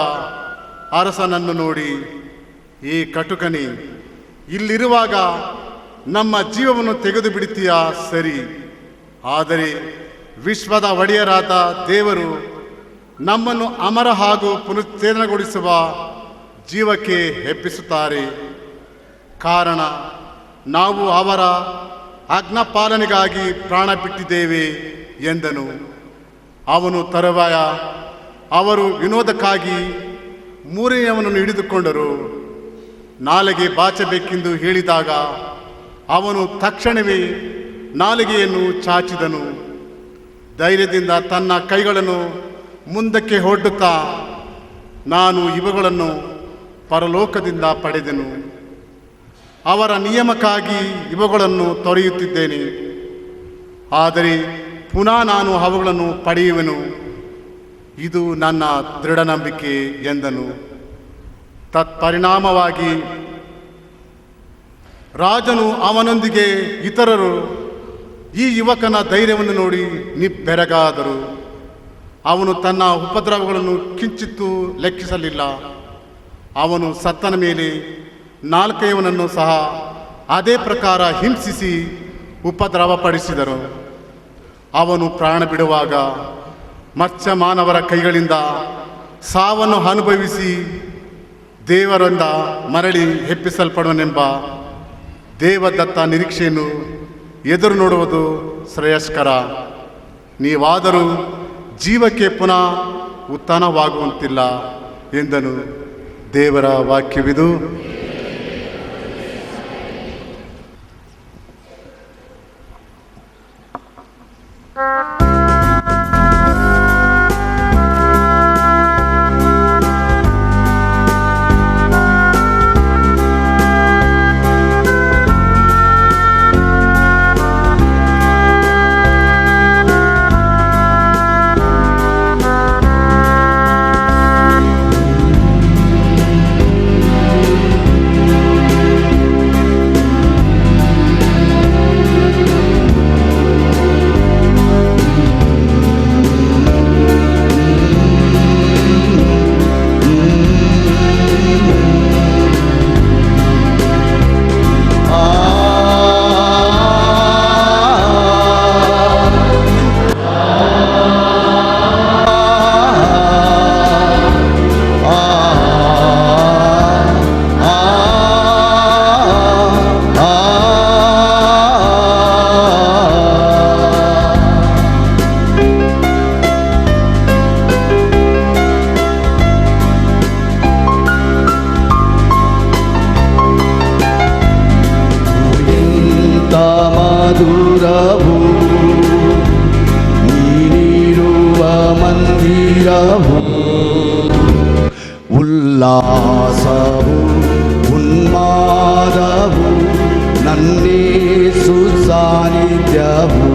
ಅರಸನನ್ನು ನೋಡಿ, ಈ ಕಟುಕನೇ, ಇಲ್ಲಿರುವಾಗ ನಮ್ಮ ಜೀವವನ್ನು ತೆಗೆದು ಬಿಡುತ್ತೀಯಾ ಸರಿ, ಆದರೆ ವಿಶ್ವದ ಒಡೆಯರಾದ ದೇವರು ನಮ್ಮನ್ನು ಅಮರ ಹಾಗೂ ಪುನಶ್ಚೇತನಗೊಳಿಸುವ ಜೀವಕ್ಕೆ ಹೆಪ್ಪಿಸುತ್ತಾರೆ. ಕಾರಣ ನಾವು ಅವರ ಆಜ್ಞಾಪಾಲನೆಗಾಗಿ ಪ್ರಾಣ ಬಿಟ್ಟಿದ್ದೇವೆ ಎಂದನು. ಅವನು ತರುವಾಯ ಅವರು ವಿನೋದಕ್ಕಾಗಿ ಮೂರನೆಯವನನ್ನು ಹಿಡಿದುಕೊಂಡರು. ನಾಲಿಗೆ ಬಾಚಬೇಕೆಂದು ಹೇಳಿದಾಗ ಅವನು ತಕ್ಷಣವೇ ನಾಲಿಗೆಯನ್ನು ಚಾಚಿದನು. ಧೈರ್ಯದಿಂದ ತನ್ನ ಕೈಗಳನ್ನು ಮುಂದಕ್ಕೆ ಹೊಡ್ಡುತ್ತಾ, ನಾನು ಇವುಗಳನ್ನು ಪರಲೋಕದಿಂದ ಪಡೆದೆನು, ಅವರ ನಿಯಮಕ್ಕಾಗಿ ಇವುಗಳನ್ನು ತೊರೆಯುತ್ತಿದ್ದೇನೆ, ಆದರೆ ಪುನಃ ನಾನು ಅವುಗಳನ್ನು ಪಡೆಯುವೆನು, ಇದು ನನ್ನ ದೃಢ ನಂಬಿಕೆ ಎಂದನು. ತತ್ಪರಿಣಾಮವಾಗಿ ರಾಜನು ಅವನೊಂದಿಗೆ ಇತರರು ಈ ಯುವಕನ ಧೈರ್ಯವನ್ನು ನೋಡಿ ನಿಬ್ಬೆರಗಾದರು. ಅವನು ತನ್ನ ಉಪದ್ರವಗಳನ್ನು ಕಿಂಚಿತ್ತೂ ಲೆಕ್ಕಿಸಲಿಲ್ಲ. ಅವನು ಸತ್ತನ ಮೇಲೆ ನಾಲ್ಕೈವನನ್ನು ಸಹ ಅದೇ ಪ್ರಕಾರ ಹಿಂಸಿಸಿ ಉಪದ್ರವಪಡಿಸಿದರು. ಅವನು ಪ್ರಾಣ ಬಿಡುವಾಗ ಮತ್ಸ್ಯ ಮಾನವರ ಕೈಗಳಿಂದ ಸಾವನ್ನು ಅನುಭವಿಸಿ ದೇವರಿಂದ ಮರಳಿ ಹೆಪ್ಪಿಸಲ್ಪಡುವನೆಂಬ ದೇವದತ್ತ ನಿರೀಕ್ಷೆಯನ್ನು ಎದುರು ನೋಡುವುದು ಶ್ರೇಯಸ್ಕರ. ನೀವಾದರೂ ಜೀವಕ್ಕೆ ಪುನಃ ಉತ್ಥಾನವಾಗುವಂತಿಲ್ಲ ಎಂದನು. ದೇವರ ವಾಕ್ಯವಿದು. ಮಧುರವು ನೀನಿರುವ ಮಂದಿರವು, ಉಲ್ಲಾಸವು ಉನ್ಮಾದವು ನನ್ನೇಸು ಸಾನ್ನಿಧ್ಯವು.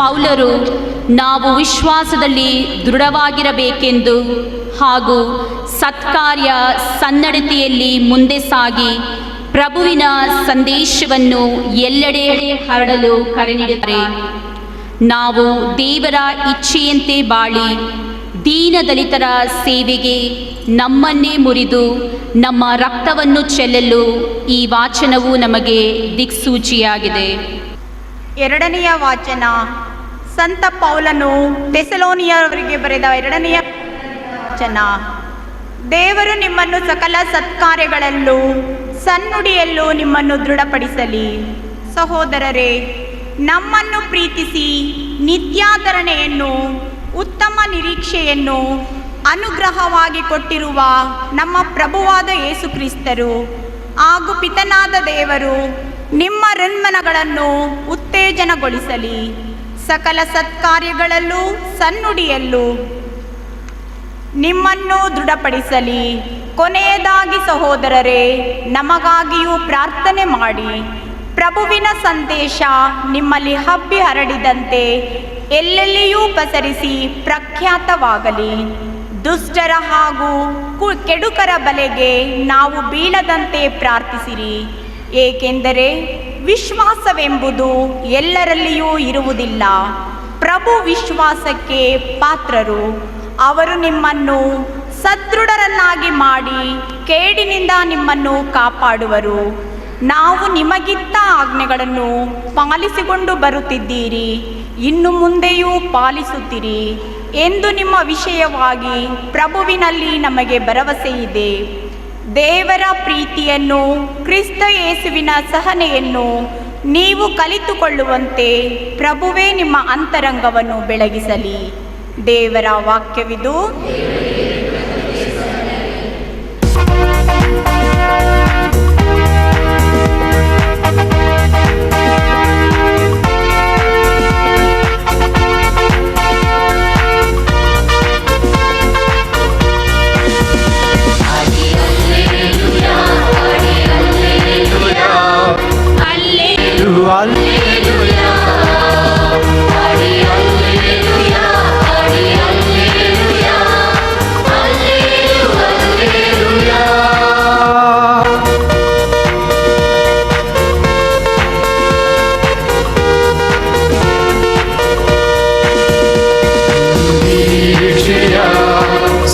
ಪೌಲರು ನಾವು ವಿಶ್ವಾಸದಲ್ಲಿ ದೃಢವಾಗಿರಬೇಕೆಂದು ಹಾಗೂ ಸತ್ಕಾರ್ಯ ಸನ್ನಡತೆಯಲ್ಲಿ ಮುಂದೆ ಸಾಗಿ ಪ್ರಭುವಿನ ಸಂದೇಶವನ್ನು ಎಲ್ಲೆಡೆ ಹರಡಲು ಕರೆ ನೀಡುತ್ತಾರೆ. ನಾವು ದೇವರ ಇಚ್ಛೆಯಂತೆ ಬಾಳಿ ದೀನದಲಿತರ ಸೇವೆಗೆ ನಮ್ಮನ್ನೇ ಮುರಿದು ನಮ್ಮ ರಕ್ತವನ್ನು ಚೆಲ್ಲಲು ಈ ವಾಚನವು ನಮಗೆ ದಿಕ್ಸೂಚಿಯಾಗಿದೆ. ಎರಡನೆಯ ವಾಚನ ಸಂತ ಪೌಲನು ಥೆಸಲೋನಿಯರಿಗೆ ಬರೆದ ಎರಡನೆಯ ವಾಚನ. ದೇವರು ನಿಮ್ಮನ್ನು ಸಕಲ ಸತ್ಕಾರ್ಯಗಳಲ್ಲೂ ಸನ್ನುಡಿಯಲ್ಲೂ ನಿಮ್ಮನ್ನು ದೃಢಪಡಿಸಲಿ. ಸಹೋದರರೇ, ನಮ್ಮನ್ನು ಪ್ರೀತಿಸಿ ನಿತ್ಯಾಧರಣೆಯನ್ನು ಉತ್ತಮ ನಿರೀಕ್ಷೆಯನ್ನು ಅನುಗ್ರಹವಾಗಿ ಕೊಟ್ಟಿರುವ ನಮ್ಮ ಪ್ರಭುವಾದ ಯೇಸು ಕ್ರಿಸ್ತರು ಹಾಗೂ ಪಿತನಾದ ದೇವರು ನಿಮ್ಮ ಹೃನ್ಮನಗಳನ್ನು ಉತ್ತೇಜನಗೊಳಿಸಲಿ. ಸಕಲ ಸತ್ಕಾರ್ಯಗಳಲ್ಲೂ ಸನ್ನುಡಿಯಲ್ಲೂ ನಿಮ್ಮನ್ನು ದೃಢಪಡಿಸಲಿ. ಕೊನೆಯದಾಗಿ ಸಹೋದರರೇ, ನಮಗಾಗಿಯೂ ಪ್ರಾರ್ಥನೆ ಮಾಡಿ. ಪ್ರಭುವಿನ ಸಂದೇಶ ನಿಮ್ಮಲ್ಲಿ ಹಬ್ಬಿ ಹರಡಿದಂತೆ ಎಲ್ಲೆಲ್ಲಿಯೂ ಪಸರಿಸಿ ಪ್ರಖ್ಯಾತವಾಗಲಿ. ದುಷ್ಟರ ಹಾಗೂ ಕೆಡುಕರ ಬಲೆಗೆ ನಾವು ಬೀಳದಂತೆ ಪ್ರಾರ್ಥಿಸಿರಿ. ಏಕೆಂದರೆ ವಿಶ್ವಾಸವೆಂಬುದು ಎಲ್ಲರಲ್ಲಿಯೂ ಇರುವುದಿಲ್ಲ. ಪ್ರಭು ವಿಶ್ವಾಸಕ್ಕೆ ಪಾತ್ರರು. ಅವರು ನಿಮ್ಮನ್ನು ಸದೃಢರನ್ನಾಗಿ ಮಾಡಿ ಕೇಡಿನಿಂದ ನಿಮ್ಮನ್ನು ಕಾಪಾಡುವರು. ನಾವು ನಿಮಗಿತ್ತ ಆಜ್ಞೆಗಳನ್ನು ಪಾಲಿಸಿಕೊಂಡು ಬರುತ್ತಿದ್ದೀರಿ, ಇನ್ನು ಮುಂದೆಯೂ ಪಾಲಿಸುತ್ತೀರಿ ಎಂದು ನಿಮ್ಮ ವಿಷಯವಾಗಿ ಪ್ರಭುವಿನಲ್ಲಿ ನಮಗೆ ಭರವಸೆ ಇದೆ. ದೇವರ ಪ್ರೀತಿಯನ್ನು, ಕ್ರಿಸ್ತ ಯೇಸುವಿನ ಸಹನೆಯನ್ನು ನೀವು ಕಲಿತುಕೊಳ್ಳುವಂತೆ ಪ್ರಭುವೇ ನಿಮ್ಮ ಅಂತರಂಗವನ್ನು ಬೆಳಗಿಸಲಿ. ದೇವರ ವಾಕ್ಯವಿದು.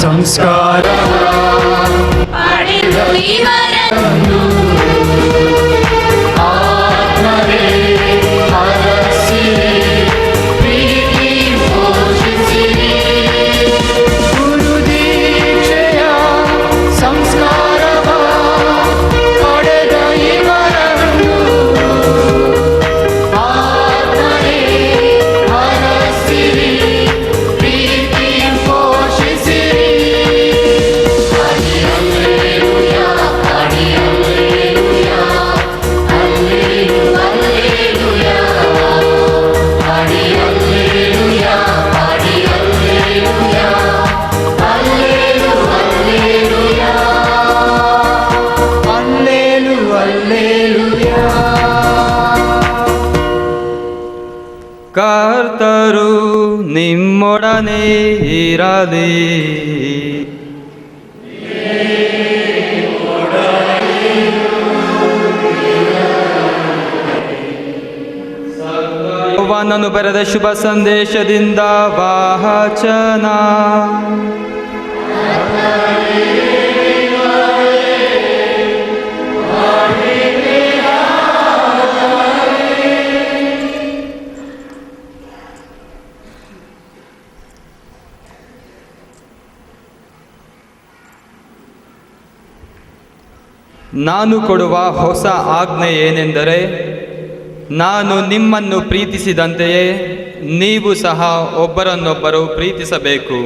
ಸಂಸ್ಕಾರ ಆತ್ಮವೇ ಹರಸಿರಿ, ಪ್ರೀತಿ ಪೋಷಿಸಿರಿ. ಗುರುದೀಕ್ಷೆಯ ಸಂಸ್ಕಾರವ ಪಡೆದ ಇವರನ್ನು ಆತ್ಮವೇ ಹರಸಿರಿ, ಪ್ರೀತಿ ಪೋಷಿಸಿರಿ. ಕರ್ತರು ನಿಮ್ಮೊಡನೆ ಇರಲಿ. ಯೋಹಾನನು ಬರೆದ ಶುಭ ಸಂದೇಶದಿಂದ ವಾಚನ. ನಾನು ಕೊಡುವ ಹೊಸ ಆಜ್ಞೆ ಏನೆಂದರೆ, ನಾನು ನಿಮ್ಮನ್ನು ಪ್ರೀತಿಸಿದಂತೆಯೇ ನೀವು ಸಹ ಒಬ್ಬರನ್ನೊಬ್ಬರು ಪ್ರೀತಿಸಬೇಕು.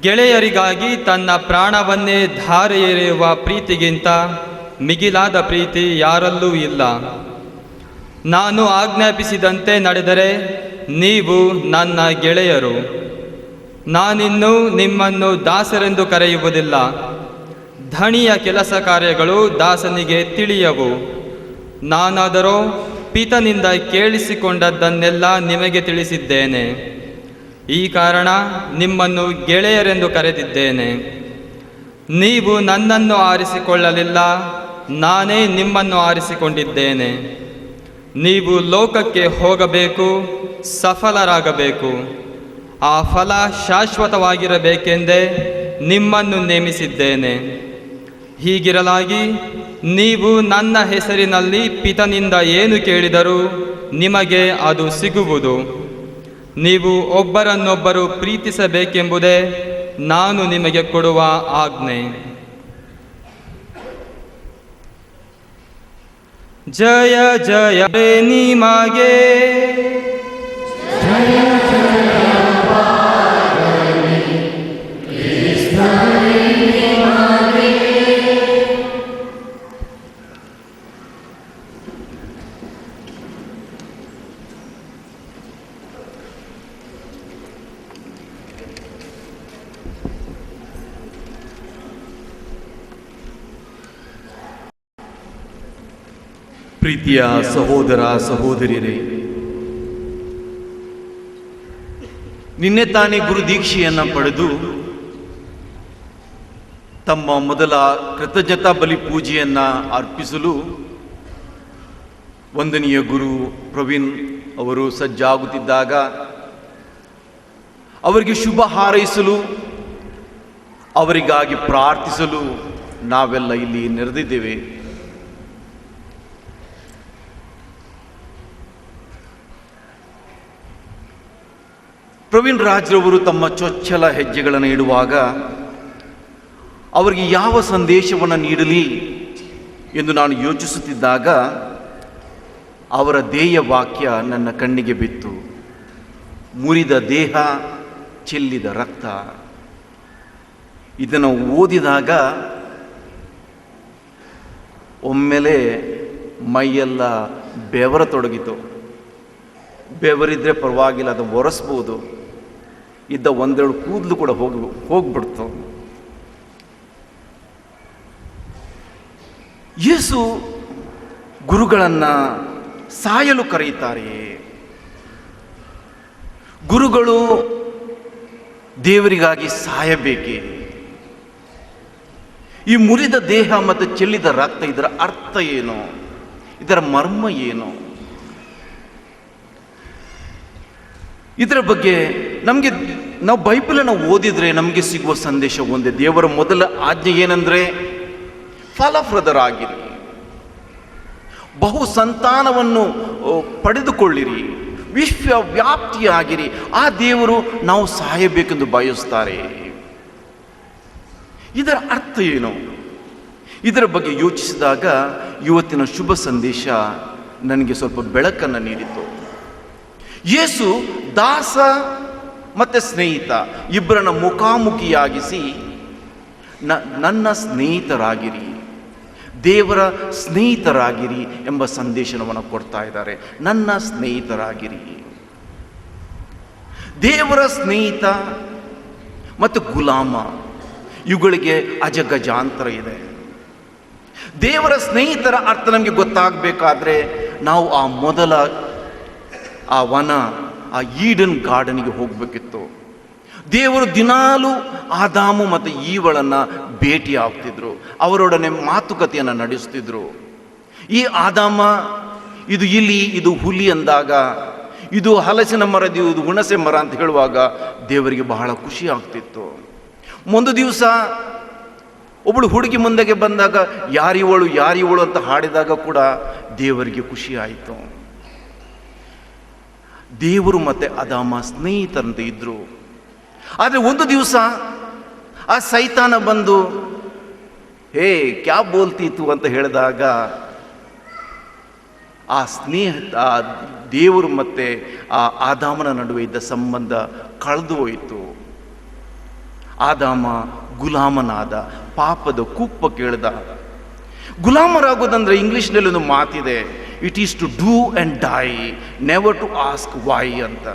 ಗೆಳೆಯರಿಗಾಗಿ ತನ್ನ ಪ್ರಾಣವನ್ನೇ ಧಾರೆ ಎರೆಯುವ ಪ್ರೀತಿಗಿಂತ ಮಿಗಿಲಾದ ಪ್ರೀತಿ ಯಾರಲ್ಲೂ ಇಲ್ಲ. ನಾನು ಆಜ್ಞಾಪಿಸಿದಂತೆ ನಡೆದರೆ ನೀವು ನನ್ನ ಗೆಳೆಯರು. ನಾನಿನ್ನೂ ನಿಮ್ಮನ್ನು ದಾಸರೆಂದು ಕರೆಯುವುದಿಲ್ಲ. ಧಣಿಯ ಕೆಲಸ ಕಾರ್ಯಗಳು ದಾಸನಿಗೆ ತಿಳಿಯವು. ನಾನಾದರೋ ಪಿತನಿಂದ ಕೇಳಿಸಿಕೊಂಡದ್ದನ್ನೆಲ್ಲ ನಿಮಗೆ ತಿಳಿಸಿದ್ದೇನೆ. ಈ ಕಾರಣ ನಿಮ್ಮನ್ನು ಗೆಳೆಯರೆಂದು ಕರೆದಿದ್ದೇನೆ. ನೀವು ನನ್ನನ್ನು ಆರಿಸಿಕೊಳ್ಳಲಿಲ್ಲ, ನಾನೇ ನಿಮ್ಮನ್ನು ಆರಿಸಿಕೊಂಡಿದ್ದೇನೆ. ನೀವು ಲೋಕಕ್ಕೆ ಹೋಗಬೇಕು, ಸಫಲರಾಗಬೇಕು, ಆ ಫಲ ಶಾಶ್ವತವಾಗಿರಬೇಕೆಂದೇ ನಿಮ್ಮನ್ನು ನೇಮಿಸಿದ್ದೇನೆ. ಹೀಗಿರಲಾಗಿ ನೀವು ನನ್ನ ಹೆಸರಿನಲ್ಲಿ ಪಿತನಿಂದ ಏನು ಕೇಳಿದರೂ ನಿಮಗೆ ಅದು ಸಿಗುವುದು. ನೀವು ಒಬ್ಬರನ್ನೊಬ್ಬರು ಪ್ರೀತಿಸಬೇಕೆಂಬುದೇ ನಾನು ನಿಮಗೆ ಕೊಡುವ ಆಜ್ಞೆ. ಜಯ ಜಯ ನಿಮಗೆ. ಪ್ರೀತಿಯ ಸಹೋದರ ಸಹೋದರಿಯರೇ, ನಿನ್ನೆ ತಾನೇ ಗುರು ದೀಕ್ಷೆಯನ್ನು ಪಡೆದು ತಮ್ಮ ಮೊದಲ ಕೃತಜ್ಞತಾ ಬಲಿ ಪೂಜೆಯನ್ನು ಅರ್ಪಿಸಲು ವಂದನೀಯ ಗುರು ಪ್ರವೀಣ್ ಅವರು ಸಜ್ಜಾಗುತ್ತಿದ್ದಾಗ ಅವರಿಗೆ ಶುಭ ಹಾರೈಸಲು, ಅವರಿಗಾಗಿ ಪ್ರಾರ್ಥಿಸಲು ನಾವೆಲ್ಲ ಇಲ್ಲಿ ನೆರೆದಿದ್ದೇವೆ. ಪ್ರವೀಣ್ ರಾಜ್ರವರು ತಮ್ಮ ಚೊಚ್ಚಲ ಹೆಜ್ಜೆಗಳನ್ನು ಇಡುವಾಗ ಅವರಿಗೆ ಯಾವ ಸಂದೇಶವನ್ನು ನೀಡಲಿ ಎಂದು ನಾನು ಯೋಚಿಸುತ್ತಿದ್ದಾಗ ಅವರ ಧ್ಯೇಯ ವಾಕ್ಯ ನನ್ನ ಕಣ್ಣಿಗೆ ಬಿತ್ತು. ಮುರಿದ ದೇಹ, ಚೆಲ್ಲಿದ ರಕ್ತ. ಇದನ್ನು ಓದಿದಾಗ ಒಮ್ಮೆಲೆ ಮೈಯೆಲ್ಲ ಬೆವರತೊಡಗಿತು. ಬೆವರಿದ್ರೆ ಪರವಾಗಿಲ್ಲ, ಅದು ಒರೆಸ್ಬೋದು. ಇದ್ದ ಒಂದೆರಡು ಕೂದಲು ಕೂಡ ಹೋಗ್ಬಿಡ್ತು. ಯೇಸು ಗುರುಗಳನ್ನು ಸಾಯಲು ಕರೆಯುತ್ತಾರೆಯೇ? ಗುರುಗಳು ದೇವರಿಗಾಗಿ ಸಾಯಬೇಕೇ? ಈ ಮುರಿದ ದೇಹ ಮತ್ತು ಚೆಲ್ಲಿದ ರಕ್ತ, ಇದರ ಅರ್ಥ ಏನು? ಇದರ ಮರ್ಮ ಏನು? ಇದರ ಬಗ್ಗೆ ನಾವು ಬೈಬಲನ್ನು ಓದಿದರೆ ನಮಗೆ ಸಿಗುವ ಸಂದೇಶ ಒಂದೇ. ದೇವರ ಮೊದಲ ಆಜ್ಞೆ ಏನಂದರೆ ಫಲಪ್ರದರಾಗಿರಿ, ಬಹು ಸಂತಾನವನ್ನು ಪಡೆದುಕೊಳ್ಳಿರಿ, ವಿಶ್ವವ್ಯಾಪ್ತಿಯಾಗಿರಿ. ಆ ದೇವರು ನಾವು ಸಾಯಬೇಕೆಂದು ಬಯಸ್ತಾರೆ. ಇದರ ಅರ್ಥ ಏನು? ಇದರ ಬಗ್ಗೆ ಯೋಚಿಸಿದಾಗ ಇವತ್ತಿನ ಶುಭ ಸಂದೇಶ ನನಗೆ ಸ್ವಲ್ಪ ಬೆಳಕನ್ನು ನೀಡಿತು. ಯೇಸು ದಾಸ ಮತ್ತು ಸ್ನೇಹಿತ ಇಬ್ಬರನ್ನ ಮುಖಾಮುಖಿಯಾಗಿಸಿ ನನ್ನ ಸ್ನೇಹಿತರಾಗಿರಿ, ದೇವರ ಸ್ನೇಹಿತರಾಗಿರಿ ಎಂಬ ಸಂದೇಶವನ್ನು ಕೊಡ್ತಾ ಇದ್ದಾರೆ. ನನ್ನ ಸ್ನೇಹಿತರಾಗಿರಿ. ದೇವರ ಸ್ನೇಹಿತ ಮತ್ತು ಗುಲಾಮ, ಇವುಗಳಿಗೆ ಅಜಗಜಾಂತರ ಇದೆ. ದೇವರ ಸ್ನೇಹಿತರ ಅರ್ಥ ನಮಗೆ ಗೊತ್ತಾಗಬೇಕಾದ್ರೆ ನಾವು ಆ ಮೊದಲ ವನ, ಆ ಈಡನ್ ಗಾರ್ಡನ್ಗೆ ಹೋಗಬೇಕಿತ್ತು. ದೇವರು ದಿನಾಲೂ ಆದಾಮು ಮತ್ತು ಈವಳನ್ನು ಭೇಟಿ ಆಗ್ತಿದ್ರು, ಅವರೊಡನೆ ಮಾತುಕತೆಯನ್ನು ನಡೆಸ್ತಿದ್ರು. ಈ ಆದಾಮ ಇದು ಇಲಿ, ಇದು ಹುಲಿ ಅಂದಾಗ, ಇದು ಹಲಸಿನ ಮರ, ಇದು ಹುಣಸೆ ಮರ ಅಂತ ಹೇಳುವಾಗ ದೇವರಿಗೆ ಬಹಳ ಖುಷಿ ಆಗ್ತಿತ್ತು. ಒಂದು ದಿವಸ ಒಬ್ಬಳು ಹುಡುಗಿ ಮುಂದೆಗೆ ಬಂದಾಗ ಯಾರಿವಳು ಅಂತ ಹಾಡಿದಾಗ ಕೂಡ ದೇವರಿಗೆ ಖುಷಿ ಆಯಿತು. ದೇವರು ಮತ್ತು ಆದಾಮ ಸ್ನೇಹಿತರಂತೆ ಇದ್ದರು. ಆದರೆ ಒಂದು ದಿವಸ ಆ ಸೈತಾನ ಬಂದು ಹೇ ಕ್ಯಾ ಬೋಲ್ತೀತು ಅಂತ ಹೇಳಿದಾಗ ಆ ದೇವರು ಮತ್ತು ಆ ಆದಾಮನ ನಡುವೆ ಇದ್ದ ಸಂಬಂಧ ಕಳೆದು ಹೋಯಿತು. ಆದಾಮ ಗುಲಾಮನಾದ, ಪಾಪದ ಕುಪ್ಪ ಕೇಳಿದ. ಗುಲಾಮರಾಗೋದಂದ್ರೆ ಇಂಗ್ಲೀಷ್ನಲ್ಲಿ ಒಂದು ಮಾತಿದೆ, it is to do and die, never to ask why ಅಂತ.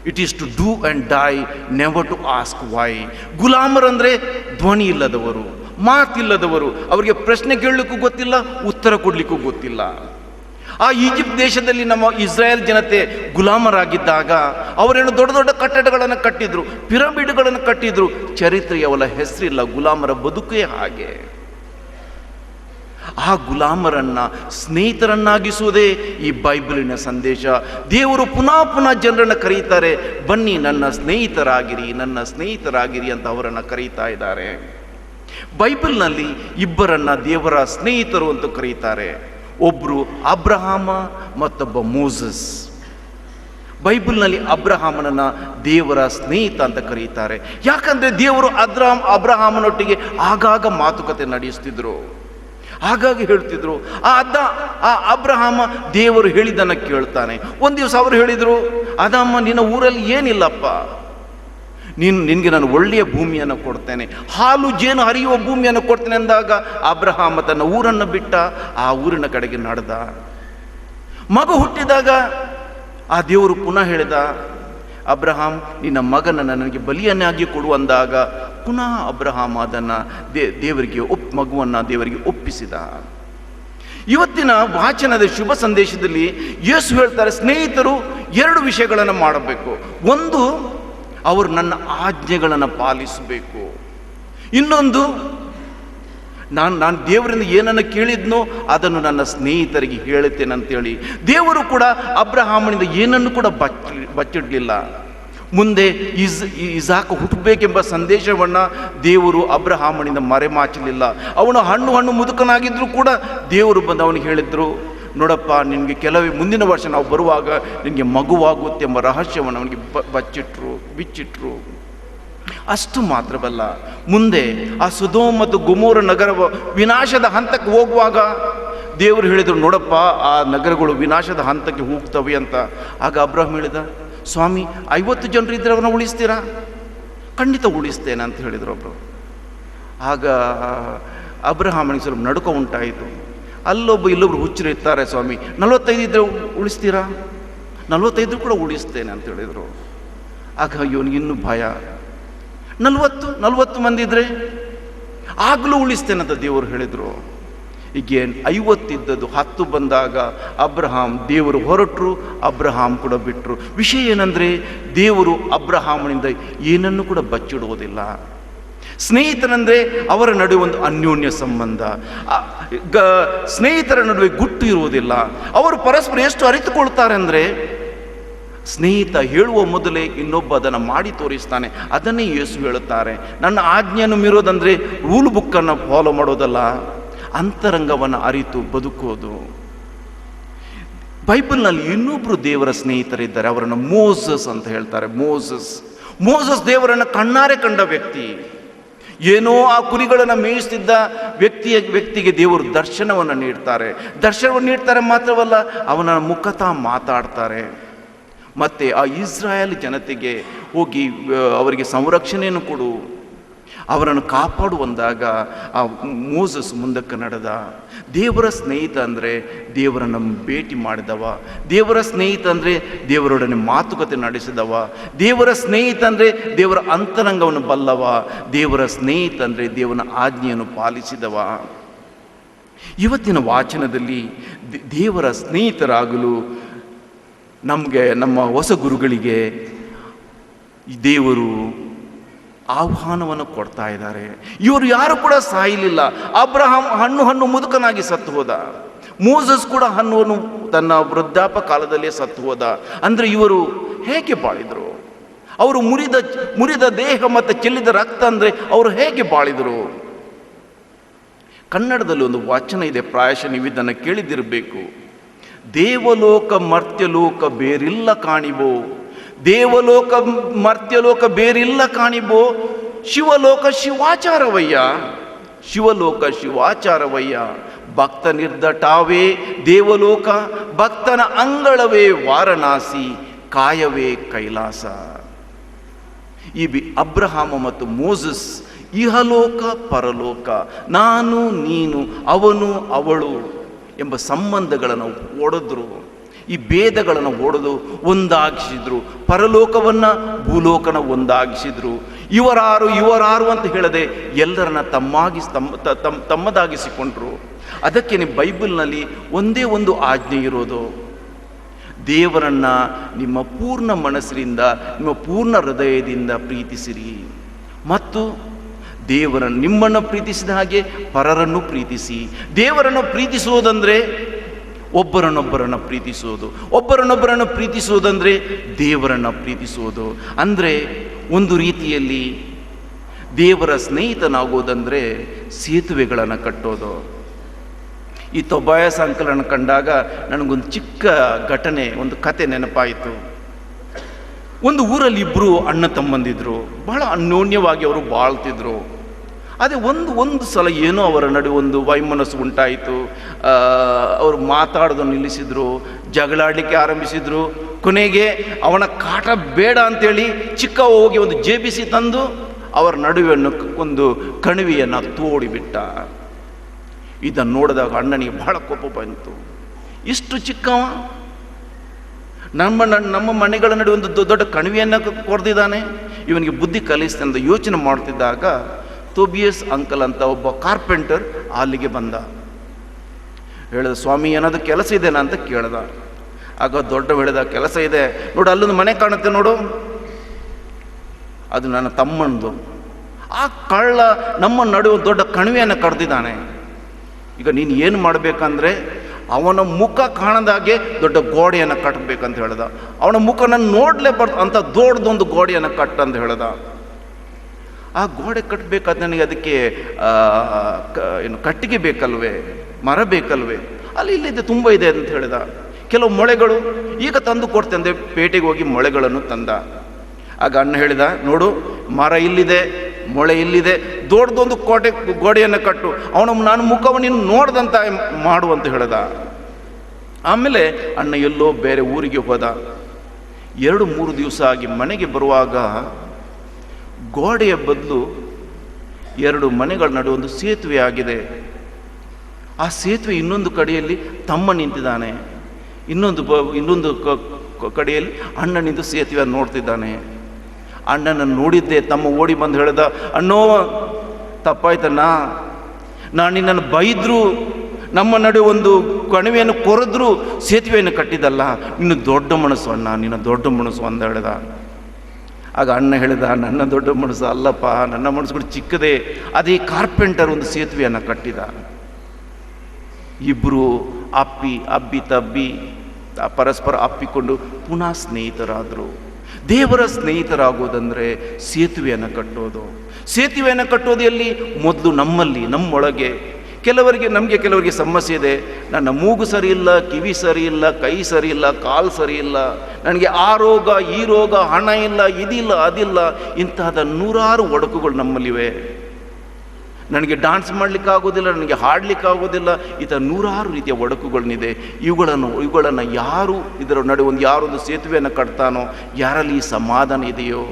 It is to do and die, never to ask why. ಗುಲಾಮರಂದರೆ ಧ್ವನಿ ಇಲ್ಲದವರು, ಮಾತಿಲ್ಲದವರು, ಅವರಿಗೆ ಪ್ರಶ್ನೆ ಕೇಳಲಿಕ್ಕೂ ಗೊತ್ತಿಲ್ಲ, ಉತ್ತರ ಕೊಡಲಿಕ್ಕೂ ಗೊತ್ತಿಲ್ಲ. ಆ ಈಜಿಪ್ಟ್ ದೇಶದಲ್ಲಿ ನಮ್ಮ ಇಸ್ರಾಯೇಲ್ ಜನತೆ ಗುಲಾಮರಾಗಿದ್ದಾಗ ಅವರೇನು ದೊಡ್ಡ ದೊಡ್ಡ ಕಟ್ಟಡಗಳನ್ನು ಕಟ್ಟಿದ್ರು, ಪಿರಮಿಡ್ಗಳನ್ನು ಕಟ್ಟಿದ್ರು. ಚರಿತ್ರೆಗೆ ಅವರ ಹೆಸರಿಲ್ಲ, ಗುಲಾಮರ ಬದುಕೇ ಹಾಗೆ. ಆ ಗುಲಾಮರನ್ನ ಸ್ನೇಹಿತರನ್ನಾಗಿಸುವುದೇ ಈ ಬೈಬಲಿನ ಸಂದೇಶ. ದೇವರು ಪುನಃ ಪುನಃ ಜನರನ್ನು ಕರೀತಾರೆ, ಬನ್ನಿ ನನ್ನ ಸ್ನೇಹಿತರಾಗಿರಿ, ನನ್ನ ಸ್ನೇಹಿತರಾಗಿರಿ ಅಂತ ಅವರನ್ನು ಕರೀತಾ ಇದ್ದಾರೆ. ಬೈಬಲ್ನಲ್ಲಿ ಇಬ್ಬರನ್ನ ದೇವರ ಸ್ನೇಹಿತರು ಅಂತ ಕರೀತಾರೆ. ಒಬ್ಬರು ಅಬ್ರಹಾಮ, ಮತ್ತೊಬ್ಬ ಮೋಸಸ್. ಬೈಬಲ್ನಲ್ಲಿ ಅಬ್ರಹಾಮನನ್ನ ದೇವರ ಸ್ನೇಹಿತ ಅಂತ ಕರೀತಾರೆ. ಯಾಕಂದ್ರೆ ದೇವರು ಅಬ್ರಹಾಮನೊಟ್ಟಿಗೆ ಆಗಾಗ ಮಾತುಕತೆ ನಡೆಸ್ತಿದ್ರು, ಹಾಗಾಗಿ ಹೇಳ್ತಿದ್ರು. ಆ ಅಬ್ರಹಾಮ ದೇವರು ಹೇಳಿದ್ದನ್ನು ಕೇಳ್ತಾನೆ. ಒಂದು ದಿವಸ ಅವರು ಹೇಳಿದರು, ಅದಮ್ಮ ನಿನ್ನ ಊರಲ್ಲಿ ಏನಿಲ್ಲಪ್ಪ, ನಿನಗೆ ನಾನು ಒಳ್ಳೆಯ ಭೂಮಿಯನ್ನು ಕೊಡ್ತೇನೆ, ಹಾಲು ಜೇನು ಹರಿಯುವ ಭೂಮಿಯನ್ನು ಕೊಡ್ತೇನೆ ಅಂದಾಗ ಅಬ್ರಹಾಮ ತನ್ನ ಊರನ್ನು ಬಿಟ್ಟ ಆ ಊರಿನ ಕಡೆಗೆ ನಡೆದ. ಮಗು ಹುಟ್ಟಿದಾಗ ಆ ದೇವರು ಪುನಃ ಹೇಳಿದ, ಅಬ್ರಹಾಂ ನಿನ್ನ ಮಗನನ್ನು ನನಗೆ ಬಲಿಯನ್ನಾಗಿ ಕೊಡು ಅಂದಾಗ ಪುನಃ ಅಬ್ರಹಾಮ ಅದನ್ನು ದೇವರಿಗೆ ಮಗುವನ್ನು ದೇವರಿಗೆ ಒಪ್ಪಿಸಿದ. ಇವತ್ತಿನ ವಾಚನದ ಶುಭ ಸಂದೇಶದಲ್ಲಿ ಯೇಸು ಹೇಳ್ತಾರೆ, ಸ್ನೇಹಿತರು ಎರಡು ವಿಷಯಗಳನ್ನು ಮಾಡಬೇಕು. ಒಂದು, ಅವರು ನನ್ನ ಆಜ್ಞೆಗಳನ್ನು ಪಾಲಿಸಬೇಕು. ಇನ್ನೊಂದು, ನಾನು ದೇವರಿಂದ ಏನನ್ನು ಕೇಳಿದ್ನೋ ಅದನ್ನು ನನ್ನ ಸ್ನೇಹಿತರಿಗೆ ಹೇಳುತ್ತೇನೆ ಅಂತೇಳಿ ದೇವರು ಕೂಡ ಅಬ್ರಹಾಮನಿಂದ ಏನನ್ನು ಕೂಡ ಬಚ್ಚಿಡಲಿಲ್ಲ. ಮುಂದೆ ಇಸಾಕ ಹುಟ್ಟಬೇಕೆಂಬ ಸಂದೇಶವನ್ನು ದೇವರು ಅಬ್ರಹಾಮನಿಂದ ಮರೆಮಾಚಲಿಲ್ಲ. ಅವನು ಹಣ್ಣು ಮುದುಕನಾಗಿದ್ದರೂ ಕೂಡ ದೇವರು ಬಂದು ಅವನಿಗೆ ಹೇಳಿದ್ರು, ನೋಡಪ್ಪ ನಿನಗೆ ಕೆಲವೇ ಮುಂದಿನ ವರ್ಷ ನಾವು ಬರುವಾಗ ನಿನಗೆ ಮಗುವಾಗುತ್ತೆ ಎಂಬ ರಹಸ್ಯವನ್ನು ಅವನಿಗೆ ಬಿಚ್ಚಿಟ್ರು. ಅಷ್ಟು ಮಾತ್ರವಲ್ಲ, ಮುಂದೆ ಆ ಸೊದೋಮ್ ಮತ್ತು ಗೊಮೋರ ನಗರ ವಿನಾಶದ ಹಂತಕ್ಕೆ ಹೋಗುವಾಗ ದೇವರು ಹೇಳಿದರು, ನೋಡಪ್ಪ ಆ ನಗರಗಳು ವಿನಾಶದ ಹಂತಕ್ಕೆ ಹೋಗ್ತವೆ ಅಂತ. ಆಗ ಅಬ್ರಹಾಂ ಹೇಳಿದ, ಸ್ವಾಮಿ 50 ಜನರು ಇದ್ದರೆ ಅವ್ರನ್ನ ಉಳಿಸ್ತೀರಾ? ಖಂಡಿತ ಉಳಿಸ್ತೇನೆ ಅಂತ ಹೇಳಿದರು ಒಬ್ಬರು. ಆಗ ಅಬ್ರಹಾಮನಿಗೆ ಸ್ವಲ್ಪ ನಡುಕ ಉಂಟಾಯಿತು. ಇಲ್ಲೊಬ್ರು ಹುಚ್ಚರು ಇರ್ತಾರೆ, ಸ್ವಾಮಿ 45 ಇದ್ದರೆ ಉಳಿಸ್ತೀರಾ? 45 ಕೂಡ ಉಳಿಸ್ತೇನೆ ಅಂತ ಹೇಳಿದರು. ಆಗ ಇವನಿಗೆ ಇನ್ನೂ ಭಯ, 40 ಮಂದಿ ಇದ್ರೆ ಆಗಲೂ ಉಳಿಸ್ತೇನೆ ಅಂತ ದೇವರು ಹೇಳಿದರು. ಈಗೇನು 50 ಇದ್ದದ್ದು 10 ಬಂದಾಗ ದೇವರು ಹೊರಟರು, ಅಬ್ರಹಾಂ ಕೂಡ ಬಿಟ್ಟರು. ವಿಷಯ ಏನಂದರೆ, ದೇವರು ಅಬ್ರಹಾಮನಿಂದ ಏನನ್ನು ಕೂಡ ಬಚ್ಚಿಡುವುದಿಲ್ಲ. ಸ್ನೇಹಿತರಂದರೆ ಅವರ ನಡುವೆ ಒಂದು ಅನ್ಯೋನ್ಯ ಸಂಬಂಧ, ಸ್ನೇಹಿತರ ನಡುವೆ ಗುಟ್ಟು ಇರುವುದಿಲ್ಲ. ಅವರು ಪರಸ್ಪರ ಎಷ್ಟು ಅರಿತುಕೊಳ್ತಾರೆ ಅಂದರೆ, ಸ್ನೇಹಿತ ಹೇಳುವ ಮೊದಲೇ ಇನ್ನೊಬ್ಬ ಅದನ್ನು ಮಾಡಿ ತೋರಿಸ್ತಾನೆ. ಅದನ್ನೇ ಯೇಸು ಹೇಳುತ್ತಾರೆ, ನನ್ನ ಆಜ್ಞೆಯನ್ನು ಮೀರೋದಂದರೆ ರೂಲ್ ಬುಕ್ಕನ್ನು ಫಾಲೋ ಮಾಡೋದಲ್ಲ, ಅಂತರಂಗವನ್ನು ಅರಿತು ಬದುಕೋದು. ಬೈಬಲ್ನಲ್ಲಿ ಇನ್ನೊಬ್ಬರು ದೇವರ ಸ್ನೇಹಿತರಿದ್ದಾರೆ, ಅವರನ್ನು ಮೋಸಸ್ ಅಂತ ಹೇಳ್ತಾರೆ. ಮೋಸಸ್ ದೇವರನ್ನು ಕಣ್ಣಾರೆ ಕಂಡ ವ್ಯಕ್ತಿ. ಏನೋ ಆ ಕುರಿಗಳನ್ನು ಮೇಯಿಸ್ತಿದ್ದ ವ್ಯಕ್ತಿಗೆ ದೇವರು ದರ್ಶನವನ್ನು ನೀಡ್ತಾರೆ ಮಾತ್ರವಲ್ಲ, ಅವನ ಮುಖತಃ ಮಾತಾಡ್ತಾರೆ. ಮತ್ತು ಆ ಇಸ್ರಾಯೇಲ್ ಜನತೆಗೆ ಹೋಗಿ ಅವರಿಗೆ ಸಂರಕ್ಷಣೆಯನ್ನು ಕೊಡು, ಅವರನ್ನು ಕಾಪಾಡುವಂದಾಗ ಆ ಮೋಸಸ್ ಮುಂದಕ್ಕೆ ನಡೆದ. ದೇವರ ಸ್ನೇಹಿತ ಅಂದರೆ ದೇವರನ್ನು ಭೇಟಿ ಮಾಡಿದವ, ದೇವರ ಸ್ನೇಹಿತ ಅಂದರೆ ದೇವರೊಡನೆ ಮಾತುಕತೆ ನಡೆಸಿದವ, ದೇವರ ಸ್ನೇಹಿತ ಅಂದರೆ ದೇವರ ಅಂತರಂಗವನ್ನು ಬಲ್ಲವ, ದೇವರ ಸ್ನೇಹಿತ ಅಂದರೆ ದೇವನ ಆಜ್ಞೆಯನ್ನು ಪಾಲಿಸಿದವ. ಇವತ್ತಿನ ವಾಚನದಲ್ಲಿ ದೇವರ ಸ್ನೇಹಿತರಾಗಲು ನಮ್ಮ ಹೊಸ ಗುರುಗಳಿಗೆ ದೇವರು ಆಹ್ವಾನವನ್ನು ಕೊಡ್ತಾ ಇದ್ದಾರೆ. ಇವರು ಯಾರು ಕೂಡ ಸಾಯಲಿಲ್ಲ. ಅಬ್ರಹಾಂ ಹಣ್ಣು ಮುದುಕನಾಗಿ ಸತ್ತು ಹೋದ. ಮೋಸಸ್ ಕೂಡ ಹಣ್ಣು ತನ್ನ ವೃದ್ಧಾಪ ಕಾಲದಲ್ಲೇ ಸತ್ತು ಹೋದ. ಅಂದರೆ ಇವರು ಹೇಗೆ ಬಾಳಿದರು? ಅವರು ಮುರಿದ ದೇಹ ಮತ್ತು ಚೆಲ್ಲಿದ ರಕ್ತ ಅಂದರೆ ಅವರು ಹೇಗೆ ಬಾಳಿದರು? ಕನ್ನಡದಲ್ಲಿ ಒಂದು ವಚನ ಇದೆ, ಪ್ರಾಯಶಃ ನೀವು ಇದನ್ನು ಕೇಳಿದಿರಬೇಕು. ದೇವಲೋಕ ಮರ್ತ್ಯಲೋಕ ಬೇರಿಲ್ಲ ಕಾಣಿಬೋ, ದೇವಲೋಕ ಮರ್ತ್ಯಲೋಕ ಬೇರಿಲ್ಲ ಕಾಣಿಬೋ, ಶಿವಲೋಕ ಶಿವಾಚಾರವಯ್ಯ, ಭಕ್ತ ನಿರ್ದಟಾವೇ ದೇವಲೋಕ, ಭಕ್ತನ ಅಂಗಳವೇ ವಾರಣಾಸಿ, ಕಾಯವೇ ಕೈಲಾಸ. ಈ ಅಬ್ರಹಾಮ ಮತ್ತು ಮೋಸಸ್ ಇಹಲೋಕ ಪರಲೋಕ, ನಾನು ನೀನು ಅವನು ಅವಳು ಎಂಬ ಸಂಬಂಧಗಳನ್ನು ಒಡೆದ್ರು. ಈ ಭೇದಗಳನ್ನು ಒಡೆದು ಒಂದಾಗಿಸಿದ್ರು. ಪರಲೋಕವನ್ನು ಭೂಲೋಕನ ಒಂದಾಗಿಸಿದ್ರು. ಇವರಾರು ಅಂತ ಹೇಳದೆ ಎಲ್ಲರನ್ನ ತಮ್ಮದಾಗಿಸಿಕೊಂಡ್ರು. ಅದಕ್ಕೆ ಬೈಬಲ್ನಲ್ಲಿ ಒಂದೇ ಒಂದು ಆಜ್ಞೆ ಇರೋದು, ದೇವರನ್ನು ನಿಮ್ಮ ಪೂರ್ಣ ಮನಸ್ಸಿನಿಂದ, ನಿಮ್ಮ ಪೂರ್ಣ ಹೃದಯದಿಂದ ಪ್ರೀತಿಸಿರಿ ಮತ್ತು ನಿಮ್ಮನ್ನು ಪ್ರೀತಿಸಿದ ಹಾಗೆ ಪರರನ್ನು ಪ್ರೀತಿಸಿ. ದೇವರನ್ನು ಪ್ರೀತಿಸುವುದಂದರೆ ಒಬ್ಬರನ್ನೊಬ್ಬರನ್ನು ಪ್ರೀತಿಸುವುದು, ಒಬ್ಬರನ್ನೊಬ್ಬರನ್ನು ಪ್ರೀತಿಸುವುದಂದರೆ ದೇವರನ್ನು ಪ್ರೀತಿಸುವುದು. ಅಂದರೆ ಒಂದು ರೀತಿಯಲ್ಲಿ ದೇವರ ಸ್ನೇಹಿತನಾಗೋದಂದರೆ ಸೇತುವೆಗಳನ್ನು ಕಟ್ಟೋದು. ಈ ತೊಬಾಯಸ್ ಅಂಕಲನ್ನು ಕಂಡಾಗ ನನಗೊಂದು ಚಿಕ್ಕ ಘಟನೆ, ಒಂದು ಕತೆ ನೆನಪಾಯಿತು. ಒಂದು ಊರಲ್ಲಿ ಇಬ್ಬರು ಅಣ್ಣ ತಮ್ಮಂದಿದ್ರು, ಬಹಳ ಅನ್ಯೋನ್ಯವಾಗಿ ಅವರು ಬಾಳ್ತಿದ್ರು. ಅದೇ ಒಂದು ಸಲ ಏನೋ ಅವರ ನಡುವೆ ಒಂದು ವೈಮನಸ್ಸು ಉಂಟಾಯಿತು. ಅವರು ಮಾತಾಡೋದನ್ನು ನಿಲ್ಲಿಸಿದ್ರು, ಜಗಳಾಡಲಿಕ್ಕೆ ಆರಂಭಿಸಿದ್ರು. ಕೊನೆಗೆ ಅವನ ಕಾಟ ಬೇಡ ಅಂತೇಳಿ ಚಿಕ್ಕ ಹೋಗಿ ಒಂದು ಜೇಬಿಸಿ ತಂದು ಅವರ ನಡುವೆ ಒಂದು ಕಣಿವೆಯನ್ನು ತೋಡಿಬಿಟ್ಟ. ಇದನ್ನು ನೋಡಿದಾಗ ಅಣ್ಣನಿಗೆ ಬಹಳ ಕೋಪ ಬಂತು. ಇಷ್ಟು ಚಿಕ್ಕವ ನಮ್ಮ ಮನೆಗಳ ನಡುವೆ ಒಂದು ದೊಡ್ಡ ಕಣಿವೆಯನ್ನು ಕೊರೆದಿದ್ದಾನೆ, ಇವನಿಗೆ ಬುದ್ಧಿ ಕಲಿಸ್ತಾನೆ ಅಂತ ಯೋಚನೆ ಮಾಡ್ತಿದ್ದಾಗ ತೊಬಿಯಸ್ ಅಂಕಲ್ ಅಂತ ಒಬ್ಬ ಕಾರ್ಪೆಂಟರ್ ಅಲ್ಲಿಗೆ ಬಂದ. ಹೇಳಿದ, ಸ್ವಾಮಿ ಏನಾದರೂ ಕೆಲಸ ಇದೆನಾ ಅಂತ ಕೇಳ್ದ. ಆಗ ದೊಡ್ಡ ಹೇಳಿದ, ಕೆಲಸ ಇದೆ ನೋಡು, ಅಲ್ಲೊಂದು ಮನೆ ಕಾಣುತ್ತೆ ನೋಡು, ಅದು ನನ್ನ ತಮ್ಮಂದು. ಆ ಕಳ್ಳ ನಮ್ಮ ನಡುವೆ ದೊಡ್ಡ ಕಣಿವೆಯನ್ನು ಕಡ್ದಿದ್ದಾನೆ. ಈಗ ನೀನು ಏನು ಮಾಡಬೇಕಂದ್ರೆ ಅವನ ಮುಖ ಕಾಣದಾಗೆ ದೊಡ್ಡ ಗೋಡೆಯನ್ನು ಕಟ್ಟಬೇಕಂತ ಹೇಳ್ದ. ಅವನ ಮುಖನ ನೋಡಲೇಬಾರ್ದು ಅಂತ ದೊಡ್ಡದೊಂದು ಗೋಡೆಯನ್ನು ಕಟ್ಟಂತ ಹೇಳ್ದ. ಆ ಗೋಡೆ ಕಟ್ಟಬೇಕಾದ್ರೆ ನನಗೆ ಅದಕ್ಕೆ ಏನು ಕಟ್ಟಿಗೆ ಬೇಕಲ್ವೇ, ಮರ ಬೇಕಲ್ವೇ, ಅಲ್ಲಿ ಇಲ್ಲಿದೆ ತುಂಬ ಇದೆ ಅಂತ ಹೇಳಿದ. ಕೆಲವು ಮೊಳೆಗಳು ಈಗ ತಂದು ಕೊಡ್ತೆ ಅಂದರೆ ಪೇಟೆಗೆ ಹೋಗಿ ಮೊಳೆಗಳನ್ನು ತಂದ. ಆಗ ಅಣ್ಣ ಹೇಳಿದ, ನೋಡು ಮರ ಇಲ್ಲಿದೆ, ಮೊಳೆ ಇಲ್ಲಿದೆ, ದೊಡ್ಡದೊಂದು ಗೋಡೆಯನ್ನು ಕಟ್ಟು, ನಾನು ಮುಖವನ್ನು ನೋಡ್ದಂತ ಮಾಡು ಅಂತ ಹೇಳ್ದ. ಆಮೇಲೆ ಅಣ್ಣ ಎಲ್ಲೋ ಬೇರೆ ಊರಿಗೆ ಹೋದ. 2-3 ದಿವಸ ಆಗಿ ಮನೆಗೆ ಬರುವಾಗ ಗೋಡೆಯ ಬದಲು 2 ಮನೆಗಳ ನಡುವೆ ಒಂದು ಸೇತುವೆ ಆಗಿದೆ. ಆ ಸೇತುವೆ ಇನ್ನೊಂದು ಕಡೆಯಲ್ಲಿ ತಮ್ಮ ನಿಂತಿದ್ದಾನೆ, ಇನ್ನೊಂದು ಕಡೆಯಲ್ಲಿ ಅಣ್ಣ ನಿಂತು ಸೇತುವೆಯನ್ನು ನೋಡ್ತಿದ್ದಾನೆ. ಅಣ್ಣನನ್ನು ನೋಡಿದ್ದೆ ತಮ್ಮ ಓಡಿ ಬಂದು ಹೇಳ್ದ, ಅಣ್ಣೋ ತಪ್ಪಾಯ್ತಣ್ಣ, ನಾನು ನಿನ್ನನ್ನು ಬೈದ್ರು, ನಮ್ಮ ನಡುವೆ ಒಂದು ಕಣಿವೆಯನ್ನು ಕೊರೆದ್ರು, ಸೇತುವೆಯನ್ನು ಕಟ್ಟಿದಲ್ಲ, ನಿನ್ನ ದೊಡ್ಡ ಮನಸ್ಸು ಅಣ್ಣ, ನಿನ್ನ ದೊಡ್ಡ ಮನಸ್ಸು ಅಂತ ಹೇಳ್ದ. ಆಗ ಅಣ್ಣ ಹೇಳಿದ, ನನ್ನ ದೊಡ್ಡ ಮನಸ್ಸು ಅಲ್ಲಪ್ಪ, ನನ್ನ ಮನಸ್ಸುಗಳು ಚಿಕ್ಕದೇ, ಅದೇ ಕಾರ್ಪೆಂಟರ್ ಒಂದು ಸೇತುವೆಯನ್ನು ಕಟ್ಟಿದ. ಇಬ್ಬರು ಅಬ್ಬಿ ತಬ್ಬಿ ಪರಸ್ಪರ ಅಪ್ಪಿಕೊಂಡು ಪುನಃ ಸ್ನೇಹಿತರಾದರು. ದೇವರ ಸ್ನೇಹಿತರಾಗೋದಂದರೆ ಸೇತುವೆಯನ್ನು ಕಟ್ಟೋದು. ಸೇತುವೆಯನ್ನು ಕಟ್ಟೋದು ಎಲ್ಲಿ? ಮೊದಲು ನಮ್ಮೊಳಗೆ. ಕೆಲವರಿಗೆ ಸಮಸ್ಯೆ ಇದೆ, ನನ್ನ ಮೂಗು ಸರಿ ಇಲ್ಲ, ಕಿವಿ ಸರಿ ಇಲ್ಲ, ಕೈ ಸರಿ ಇಲ್ಲ, ಕಾಲು ಸರಿ ಇಲ್ಲ, ನನಗೆ ಆ ರೋಗ ಈ ರೋಗ, ಹಣ ಇಲ್ಲ, ಇದಿಲ್ಲ ಅದಿಲ್ಲ, ಇಂತಹದ 100 ಒಡಕುಗಳು ನಮ್ಮಲ್ಲಿವೆ. ನನಗೆ ಡಾನ್ಸ್ ಮಾಡಲಿಕ್ಕಾಗೋದಿಲ್ಲ, ನನಗೆ ಹಾಡಲಿಕ್ಕಾಗೋದಿಲ್ಲ, ಈ ಥರ 100 ರೀತಿಯ ಒಡಕುಗಳನ್ನಿದೆ. ಇವುಗಳನ್ನು ಯಾರು ಇದರ ನಡುವೆ ಯಾರೊಂದು ಸೇತುವೆಯನ್ನು ಕಟ್ತಾನೋ, ಯಾರಲ್ಲಿ ಈ ಸಮಾಧಾನ ಇದೆಯೋ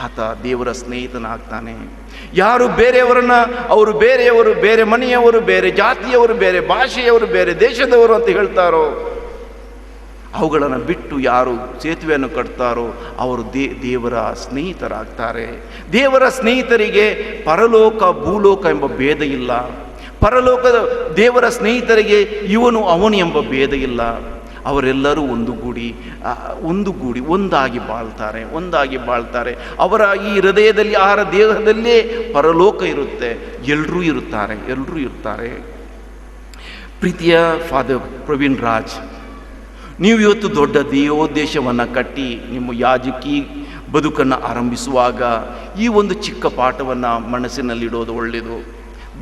ಆತ ದೇವರ ಸ್ನೇಹಿತನಾಗ್ತಾನೆ. ಯಾರು ಅವರು ಬೇರೆಯವರು, ಬೇರೆ ಮನೆಯವರು, ಬೇರೆ ಜಾತಿಯವರು, ಬೇರೆ ಭಾಷೆಯವರು, ಬೇರೆ ದೇಶದವರು ಅಂತ ಹೇಳ್ತಾರೋ, ಅವುಗಳನ್ನು ಬಿಟ್ಟು ಯಾರು ಸೇತುವೆಯನ್ನು ಕಟ್ತಾರೋ ಅವರು ದೇವರ ಸ್ನೇಹಿತರಾಗ್ತಾರೆ. ದೇವರ ಸ್ನೇಹಿತರಿಗೆ ಪರಲೋಕ ಭೂಲೋಕ ಎಂಬ ಭೇದ ಇಲ್ಲ. ದೇವರ ಸ್ನೇಹಿತರಿಗೆ ಅವನು ಎಂಬ ಭೇದ ಇಲ್ಲ. ಅವರೆಲ್ಲರೂ ಒಂದಾಗಿ ಬಾಳ್ತಾರೆ. ಅವರ ಈ ಹೃದಯದಲ್ಲಿ, ಅವರ ದೇಹದಲ್ಲೇ ಪರಲೋಕ ಇರುತ್ತೆ. ಎಲ್ಲರೂ ಇರ್ತಾರೆ. ಪ್ರೀತಿಯ ಫಾದರ್ ಪ್ರವೀಣ್ ರಾಜ್, ನೀವು ಇವತ್ತು ದೊಡ್ಡ ದೇವೋದ್ದೇಶವನ್ನು ಕಟ್ಟಿ ನಿಮ್ಮ ಯಾಜಕಿ ಬದುಕನ್ನು ಆರಂಭಿಸುವಾಗ ಈ ಒಂದು ಚಿಕ್ಕ ಪಾಠವನ್ನು ಮನಸ್ಸಿನಲ್ಲಿಡೋದು ಒಳ್ಳೆಯದು.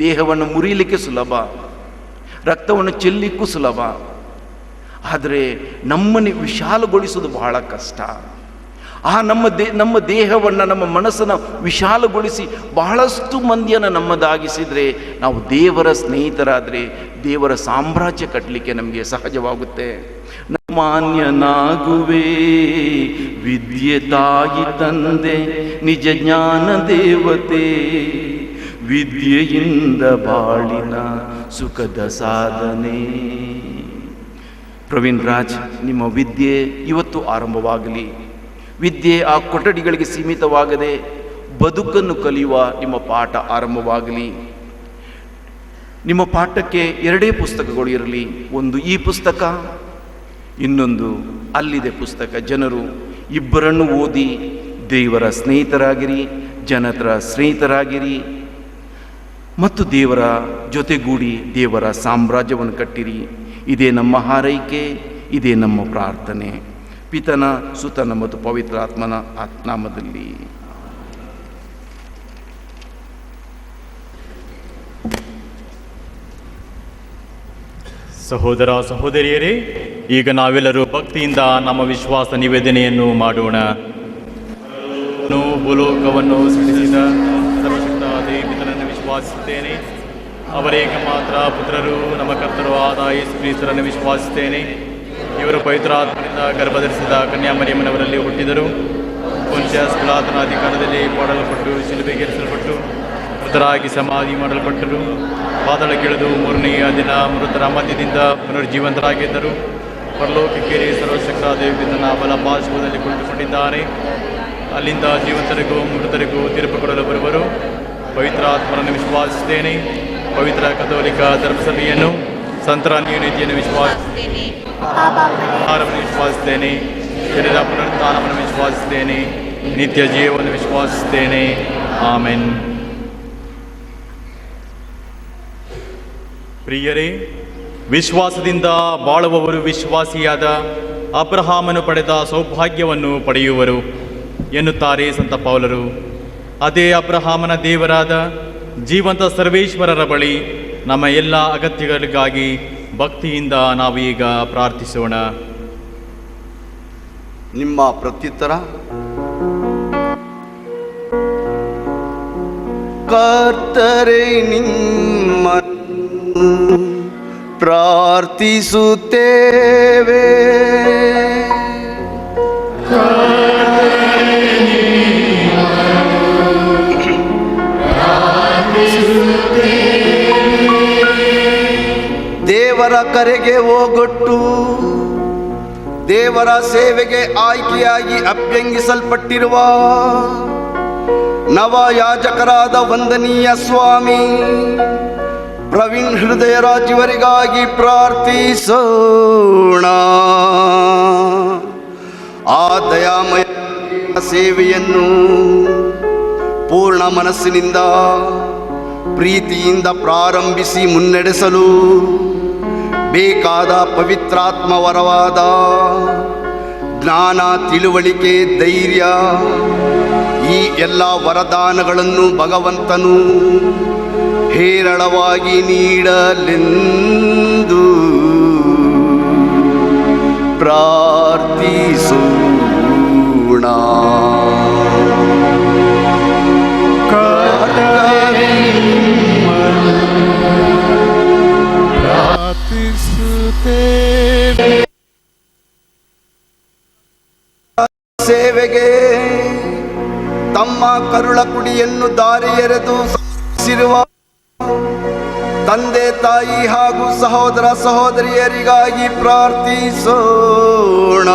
ದೇಹವನ್ನು ಮುರಿಯಲಿಕ್ಕೆ ಸುಲಭ, ರಕ್ತವನ್ನು ಚೆಲ್ಲಲಿಕ್ಕೂ ಸುಲಭ, ಆದರೆ ನಮ್ಮನ್ನು ವಿಶಾಲಗೊಳಿಸೋದು ಬಹಳ ಕಷ್ಟ. ನಮ್ಮ ದೇಹವನ್ನು, ನಮ್ಮ ಮನಸ್ಸನ್ನು ವಿಶಾಲಗೊಳಿಸಿ ಬಹಳಷ್ಟು ಮಂದಿಯನ್ನು ನಮ್ಮದಾಗಿಸಿದರೆ, ನಾವು ದೇವರ ಸ್ನೇಹಿತರಾದರೆ ದೇವರ ಸಾಮ್ರಾಜ್ಯ ಕಟ್ಟಲಿಕ್ಕೆ ನಮಗೆ ಸಹಜವಾಗುತ್ತೆ. ಮಾನ್ಯನಾಗುವೆ ವಿದ್ಯೆ ತಾಯಿ ತಂದೆ ನಿಜ ಜ್ಞಾನ ದೇವತೆ, ವಿದ್ಯೆಯಿಂದ ಬಾಳಿನ ಸುಖದ ಸಾಧನೆ. ಪ್ರವೀಣ್ ರಾಜ್, ನಿಮ್ಮ ವಿದ್ಯೆ ಇವತ್ತು ಆರಂಭವಾಗಲಿ. ವಿದ್ಯೆ ಆ ಕೊಠಡಿಗಳಿಗೆ ಸೀಮಿತವಾಗದೆ ಬದುಕನ್ನು ಕಲಿಯುವ ನಿಮ್ಮ ಪಾಠ ಆರಂಭವಾಗಲಿ. ನಿಮ್ಮ ಪಾಠಕ್ಕೆ ಎರಡೇ ಪುಸ್ತಕಗಳು ಇರಲಿ. ಒಂದು ಈ ಪುಸ್ತಕ, ಇನ್ನೊಂದು ಅಲ್ಲಿದೆ ಪುಸ್ತಕ. ಜನರು ಇಬ್ಬರನ್ನು ಓದಿ ದೇವರ ಸ್ನೇಹಿತರಾಗಿರಿ, ಜನರ ಸ್ನೇಹಿತರಾಗಿರಿ ಮತ್ತು ದೇವರ ಜೊತೆಗೂಡಿ ದೇವರ ಸಾಮ್ರಾಜ್ಯವನ್ನು ಕಟ್ಟಿರಿ. ಇದೇ ನಮ್ಮ ಹಾರೈಕೆ, ಇದೇ ನಮ್ಮ ಪ್ರಾರ್ಥನೆ. ಪಿತನ, ಸುತನ ಮತ್ತು ಪವಿತ್ರಾತ್ಮನ ನಾಮದಲ್ಲಿ. ಸಹೋದರ ಸಹೋದರಿಯರೇ, ಈಗ ನಾವೆಲ್ಲರೂ ಭಕ್ತಿಯಿಂದ ನಮ್ಮ ವಿಶ್ವಾಸ ನಿವೇದನೆಯನ್ನು ಮಾಡೋಣ. ಭೂಲೋಕವನ್ನು ಸೃಷ್ಟಿಸಿದ ಸರ್ವಶಕ್ತ ದೇವಿತನನ್ನು ವಿಶ್ವಾಸಿಸುತ್ತೇನೆ. ಅವರೇಕ ಮಾತ್ರ ಪುತ್ರರು, ನಮ್ಮ ಕರ್ತರು ಆದ ಯೇಸು ಕ್ರಿಸ್ತರನ್ನು ವಿಶ್ವಾಸಿಸುತ್ತೇನೆ. ಇವರು ಪವಿತ್ರಾತ್ಮನಿಂದ ಗರ್ಭಧರಿಸಿದ ಕನ್ಯಾಮರಿಯಮ್ಮನವರಲ್ಲಿ ಹುಟ್ಟಿದರು. ಪೊಂತಿಯಸ್ ಪಿಲಾತನ ಅಧಿಕಾರದಲ್ಲಿ ಮಾಡಲ್ಪಟ್ಟು ಶಿಲುಬೆಗೇರಿಸಲ್ಪಟ್ಟು ಮೃತರಾಗಿ ಸಮಾಧಿ ಮಾಡಲ್ಪಟ್ಟರು. ಪಾತಾಳಕ್ಕಿಳಿದು ಮೂರನೆಯ ದಿನ ಮೃತರ ಮಧ್ಯದಿಂದ ಪುನರ್ಜೀವಂತರಾಗಿದ್ದರು. ಪರಲೋಕಕ್ಕೇರಿ ಸರ್ವಶಕ್ತ ದೇವಿತನ ಬಲಪಾರ್ಶ್ವದಲ್ಲಿ ಕುಳಿತುಕೊಂಡಿದ್ದಾರೆ. ಅಲ್ಲಿಂದ ಜೀವಂತರಿಗೂ ಮೃತರಿಗೂ ತೀರ್ಪು ಕೊಡಲು ಬರುವರು. ಪವಿತ್ರಾತ್ಮರನ್ನು ವಿಶ್ವಾಸಿಸುತ್ತೇನೆ. ಪವಿತ್ರ ಕಥೋಲಿಕ ಧರ್ಮಸಭೆಯನ್ನು, ಸಂತರ ನ್ಯೂನತೆಯನ್ನು ವಿಶ್ವಾಸಿಸುತ್ತೇನೆ. ವಿಶ್ವಾಸಿಸುತ್ತೇನೆ. ಶರೀರ ಪುನರುತ್ಥಾನವನ್ನು ವಿಶ್ವಾಸಿಸುತ್ತೇನೆ. ನಿತ್ಯ ಜೀವವನ್ನು ವಿಶ್ವಾಸಿಸುತ್ತೇನೆ. ಆಮೆನ್. ಪ್ರಿಯರೇ, ವಿಶ್ವಾಸದಿಂದ ಬಾಳುವವರು ವಿಶ್ವಾಸಿಯಾದ ಅಬ್ರಹಾಮನು ಪಡೆದ ಸೌಭಾಗ್ಯವನ್ನು ಪಡೆಯುವರು ಎನ್ನುತ್ತಾರೆ ಸಂತ ಪೌಲರು. ಅದೇ ಅಬ್ರಹಾಮನ ದೇವರಾದ ಜೀವಂತ ಸರ್ವೇಶ್ವರರ ಬಳಿ ನಮ್ಮ ಎಲ್ಲ ಅಗತ್ಯಗಳಿಗಾಗಿ ಭಕ್ತಿಯಿಂದ ನಾವೀಗ ಪ್ರಾರ್ಥಿಸೋಣ. ನಿಮ್ಮ ಪ್ರತ್ಯುತ್ತರ: ಕರ್ತರೇ, ನಿಮ್ಮ ಪ್ರಾರ್ಥಿಸುತ್ತೇವೆ. ದೇವರ ಕರೆಗೆ ಹೋಗೊಟ್ಟು ದೇವರ ಸೇವೆಗೆ ಆಯ್ಕೆಯಾಗಿ ಅಭ್ಯಂಗಿಸಲ್ಪಟ್ಟಿರುವ ನವ ಯಾಜಕರಾದ ವಂದನೀಯ ಸ್ವಾಮಿ ಪ್ರವೀಣ್ ಹೃದಯರಾಜಿವರಿಗಾಗಿ ಪ್ರಾರ್ಥಿಸೋಣ. ಆ ದಯಾಮಯ ಸೇವೆಯನ್ನು ಪೂರ್ಣ ಮನಸ್ಸಿನಿಂದ ಪ್ರೀತಿಯಿಂದ ಪ್ರಾರಂಭಿಸಿ ಮುನ್ನಡೆಸಲು ಬೇಕಾದ ಪವಿತ್ರಾತ್ಮ ವರವಾದ ಜ್ಞಾನ, ತಿಳುವಳಿಕೆ, ಧೈರ್ಯ, ಈ ಎಲ್ಲ ವರದಾನಗಳನ್ನು ಭಗವಂತನು ಹೇರಳವಾಗಿ ನೀಡಲೆಂದು ಪ್ರಾರ್ಥಿಸೋಣ. ಸೇವೆಗೆ ತಮ್ಮ ಕರುಳ ಕುಡಿಯನ್ನು ದಾರಿ ಎರೆದು ಸಮರ್ಪಿಸಿರುವ ತಂದೆ, ತಾಯಿ ಹಾಗೂ ಸಹೋದರ ಸಹೋದರಿಯರಿಗಾಗಿ ಪ್ರಾರ್ಥಿಸೋಣ.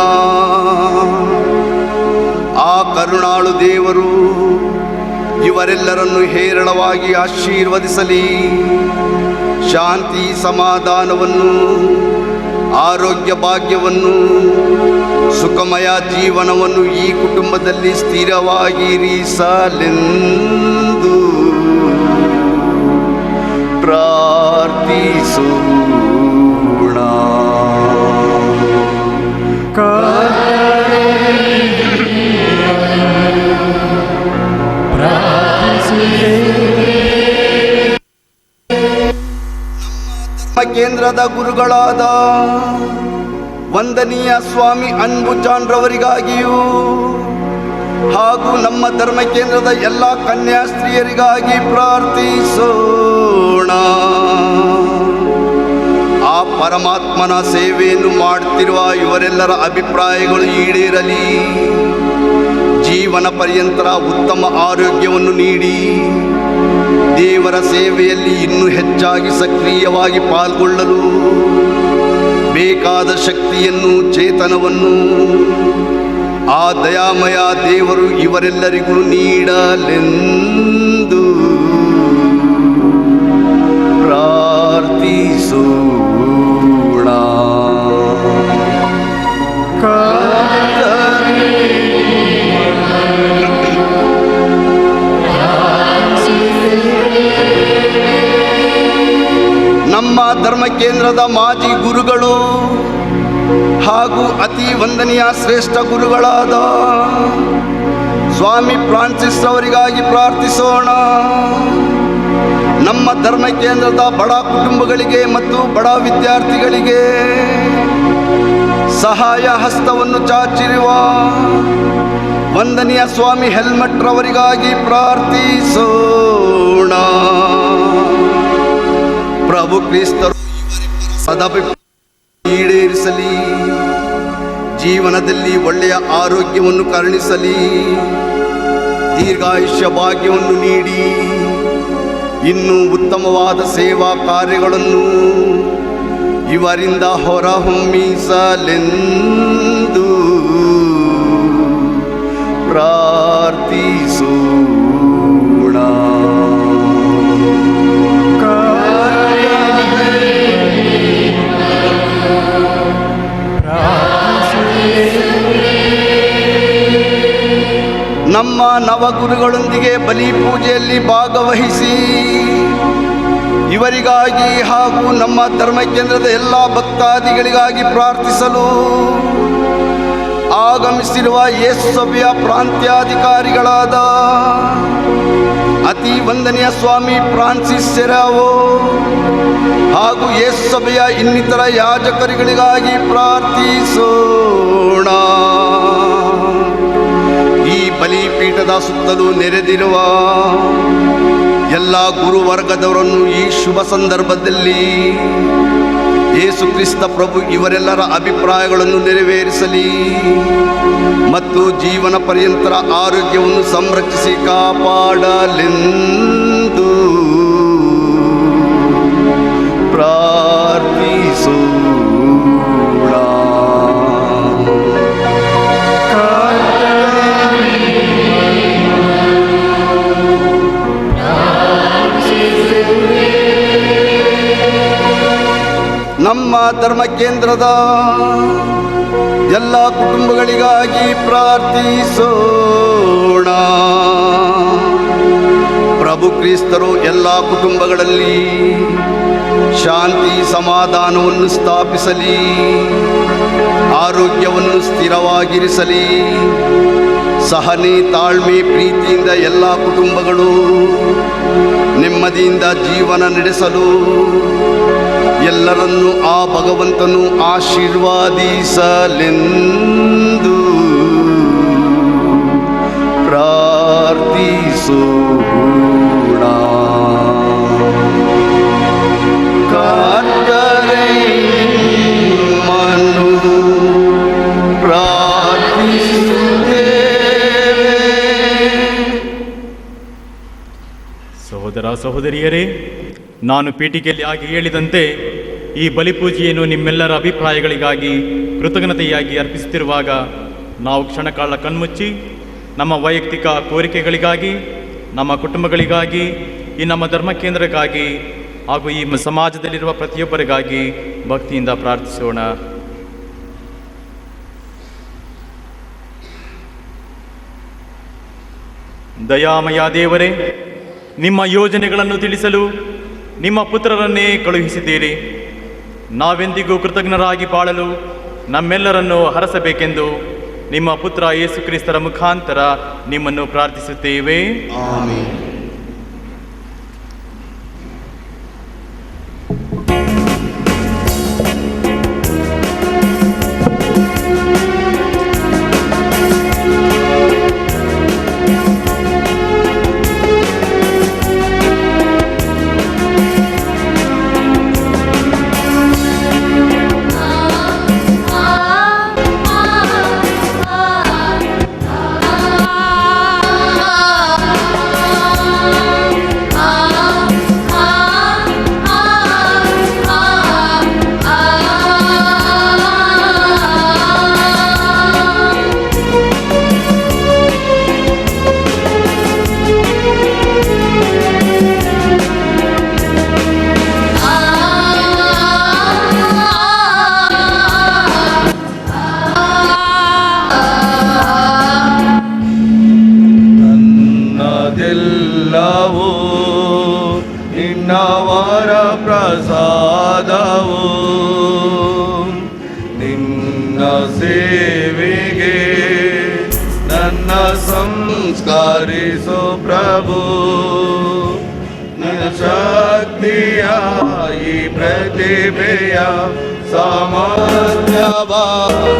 ಆ ಕರುಣಾಳು ದೇವರು ಇವರೆಲ್ಲರನ್ನು ಹೇರಳವಾಗಿ ಆಶೀರ್ವದಿಸಲಿ. ಶಾಂತಿ, ಸಮಾಧಾನವನ್ನು, ಆರೋಗ್ಯ ಭಾಗ್ಯವನ್ನು, ಸುಖಮಯ ಜೀವನವನ್ನು ಈ ಕುಟುಂಬದಲ್ಲಿ ಸ್ಥಿರವಾಗಿರಿಸಲೆಂದು ಪ್ರಾರ್ಥಿಸೋಣ. ಕೇಂದ್ರದ ಗುರುಗಳಾದ ವಂದನೀಯ ಸ್ವಾಮಿ ಅನ್ಬುಜಾನ್ರವರಿಗಾಗಿಯೂ ಹಾಗೂ ನಮ್ಮ ಧರ್ಮ ಕೇಂದ್ರದ ಎಲ್ಲ ಕನ್ಯಾಸ್ತ್ರೀಯರಿಗಾಗಿ ಪ್ರಾರ್ಥಿಸೋಣ. ಆ ಪರಮಾತ್ಮನ ಸೇವೆಯನ್ನು ಮಾಡುತ್ತಿರುವ ಇವರೆಲ್ಲರ ಅಭಿಪ್ರಾಯಗಳು ಈಡೇರಲಿ. ಜೀವನ ಪರ್ಯಂತರ ಉತ್ತಮ ಆರೋಗ್ಯವನ್ನು ನೀಡಿ ದೇವರ ಸೇವೆಯಲ್ಲಿ ಇನ್ನೂ ಹೆಚ್ಚಾಗಿ ಸಕ್ರಿಯವಾಗಿ ಪಾಲ್ಗೊಳ್ಳಲು ಬೇಕಾದ ಶಕ್ತಿಯನ್ನು, ಚೇತನವನ್ನು ಆ ದಯಾಮಯ ದೇವರು ಇವರೆಲ್ಲರಿಗೂ ನೀಡಲೆಂದು ಪ್ರಾರ್ಥಿಸೋಣ. ನಮ್ಮ ಧರ್ಮ ಕೇಂದ್ರದ ಮಾಜಿ ಗುರುಗಳು ಹಾಗೂ ಅತಿ ವಂದನೀಯ ಶ್ರೇಷ್ಠ ಗುರುಗಳಾದ ಸ್ವಾಮಿ ಫ್ರಾನ್ಸಿಸ್ ಅವರಿಗಾಗಿ ಪ್ರಾರ್ಥಿಸೋಣ. ನಮ್ಮ ಧರ್ಮ ಕೇಂದ್ರದ ಬಡ ಕುಟುಂಬಗಳಿಗೆ ಮತ್ತು ಬಡ ವಿದ್ಯಾರ್ಥಿಗಳಿಗೆ ಸಹಾಯ ಹಸ್ತವನ್ನು ಚಾಚಿರುವ ವಂದನೀಯ ಸ್ವಾಮಿ ಹೆಲ್ಮಟ್ ರವರಿಗಾಗಿ ಪ್ರಾರ್ಥಿಸೋಣ. ಪ್ರಭು ಕ್ರಿಸ್ತರು ಈಡೇರಿಸಲಿ, ಜೀವನದಲ್ಲಿ ಒಳ್ಳೆಯ ಆರೋಗ್ಯವನ್ನು ಕರುಣಿಸಲಿ, ದೀರ್ಘಾಯುಷ್ಯ ಭಾಗ್ಯವನ್ನು ನೀಡಿ ಇನ್ನೂ ಉತ್ತಮವಾದ ಸೇವಾ ಕಾರ್ಯಗಳನ್ನು ಇವರಿಂದ ಹೊರಹೊಮ್ಮಿಸಲೆಂದು ಪ್ರಾರ್ಥಿಸೋಣ. ನಮ್ಮ ನವಗುರುಗಳೊಂದಿಗೆ ಬಲಿ ಪೂಜೆಯಲ್ಲಿ ಭಾಗವಹಿಸಿ ಇವರಿಗಾಗಿ ಹಾಗೂ ನಮ್ಮ ಧರ್ಮ ಕೇಂದ್ರದ ಎಲ್ಲ ಭಕ್ತಾದಿಗಳಿಗಾಗಿ ಪ್ರಾರ್ಥಿಸಲು ಆಗಮಿಸಿರುವ ಯೇಸು ಸಭೆಯ ಪ್ರಾಂತ್ಯಾಧಿಕಾರಿಗಳಾದ ಅತಿ ವಂದನೀಯ ಸ್ವಾಮಿ ಫ್ರಾನ್ಸಿಸ್ ಸೆರಾವೋ ಹಾಗೂ ಯೇಸು ಸಭೆಯ ಇನ್ನಿತರ ಯಾಜಕರುಗಳಿಗಾಗಿ ಪ್ರಾರ್ಥಿಸೋಣ. ಈ ಬಲಿಪೀಠದ ಸುತ್ತಲೂ ನೆರೆದಿರುವ ಎಲ್ಲ ಗುರುವರ್ಗದವರನ್ನು ಈ ಶುಭ ಸಂದರ್ಭದಲ್ಲಿ ಯೇಸು ಕ್ರಿಸ್ತ ಪ್ರಭು ಇವರೆಲ್ಲರ ಅಭಿಪ್ರಾಯಗಳನ್ನು ನೆರವೇರಿಸಲಿ ಮತ್ತು ಜೀವನ ಪರ್ಯಂತರ ಆರೋಗ್ಯವನ್ನು ಸಂರಕ್ಷಿಸಿ ಕಾಪಾಡಲೆಂದು ಪ್ರಾರ್ಥಿಸೋಣ. ನಮ್ಮ ಧರ್ಮ ಕೇಂದ್ರದ ಎಲ್ಲ ಕುಟುಂಬಗಳಿಗಾಗಿ ಪ್ರಾರ್ಥಿಸೋಣ. ಪ್ರಭು ಕ್ರಿಸ್ತರು ಎಲ್ಲ ಕುಟುಂಬಗಳಲ್ಲಿ ಶಾಂತಿ ಸಮಾಧಾನವನ್ನು ಸ್ಥಾಪಿಸಲಿ, ಆರೋಗ್ಯವನ್ನು ಸ್ಥಿರವಾಗಿರಿಸಲಿ, ಸಹನೆ ತಾಳ್ಮೆ ಪ್ರೀತಿಯಿಂದ ಎಲ್ಲ ಕುಟುಂಬಗಳು ನೆಮ್ಮದಿಯಿಂದ ಜೀವನ ನಡೆಸಲು ಎಲ್ಲರನ್ನೂ ಆ ಭಗವಂತನು ಆಶೀರ್ವಾದಿಸಲೆಂದು ಪ್ರಾರ್ಥಿಸೋಣ. ಕರ್ತನೇ ನಿಮ್ಮನ್ನು ಪ್ರಾರ್ಥಿಸುತ್ತೇವೆ. ಸಹೋದರ ಸಹೋದರಿಯರೇ, ನಾನು ಪೀಠಿಕೆಯಲ್ಲಿ ಆಗಿ ಹೇಳಿದಂತೆ ಈ ಬಲಿಪೂಜೆಯನ್ನು ನಿಮ್ಮೆಲ್ಲರ ಅಭಿಪ್ರಾಯಗಳಿಗಾಗಿ ಕೃತಜ್ಞತೆಯಾಗಿ ಅರ್ಪಿಸುತ್ತಿರುವಾಗ ನಾವು ಕ್ಷಣಕಾಲ ಕಣ್ಮುಚ್ಚಿ ನಮ್ಮ ವೈಯಕ್ತಿಕ ಕೋರಿಕೆಗಳಿಗಾಗಿ, ನಮ್ಮ ಕುಟುಂಬಗಳಿಗಾಗಿ, ಈ ನಮ್ಮ ಧರ್ಮ ಕೇಂದ್ರಕ್ಕಾಗಿ ಹಾಗೂ ಈ ಸಮಾಜದಲ್ಲಿರುವ ಪ್ರತಿಯೊಬ್ಬರಿಗಾಗಿ ಭಕ್ತಿಯಿಂದ ಪ್ರಾರ್ಥಿಸೋಣ. ದಯಾಮಯ ದೇವರೇ, ನಿಮ್ಮ ಯೋಜನೆಗಳನ್ನು ತಿಳಿಸಲು ನಿಮ್ಮ ಪುತ್ರರನ್ನೇ ಕಳುಹಿಸಿದ್ದೀರಿ. ನಾವೆಂದಿಗೂ ಕೃತಜ್ಞರಾಗಿ ಬಾಳಲು ನಮ್ಮೆಲ್ಲರನ್ನು ಹರಸಬೇಕೆಂದು ನಿಮ್ಮ ಪುತ್ರ ಯೇಸು ಕ್ರಿಸ್ತರ ಮುಖಾಂತರ ನಿಮ್ಮನ್ನು ಪ್ರಾರ್ಥಿಸುತ್ತೇವೆ. ಆಮೆನ್. ಆ ಸೇವೆಗೆ ನನ್ನ ಸಂಸ್ಕರಿಸೋ ಪ್ರಭು. ನನ್ನ ಶಕ್ತಿಯ ಈ ಪ್ರತಿಭೆಯ ಸಾಮರ್ಥ್ಯವ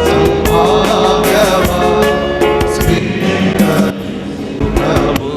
ಸಂಭಾವ್ಯವ ಸ್ವೀಕರಿಸು ಪ್ರಭು.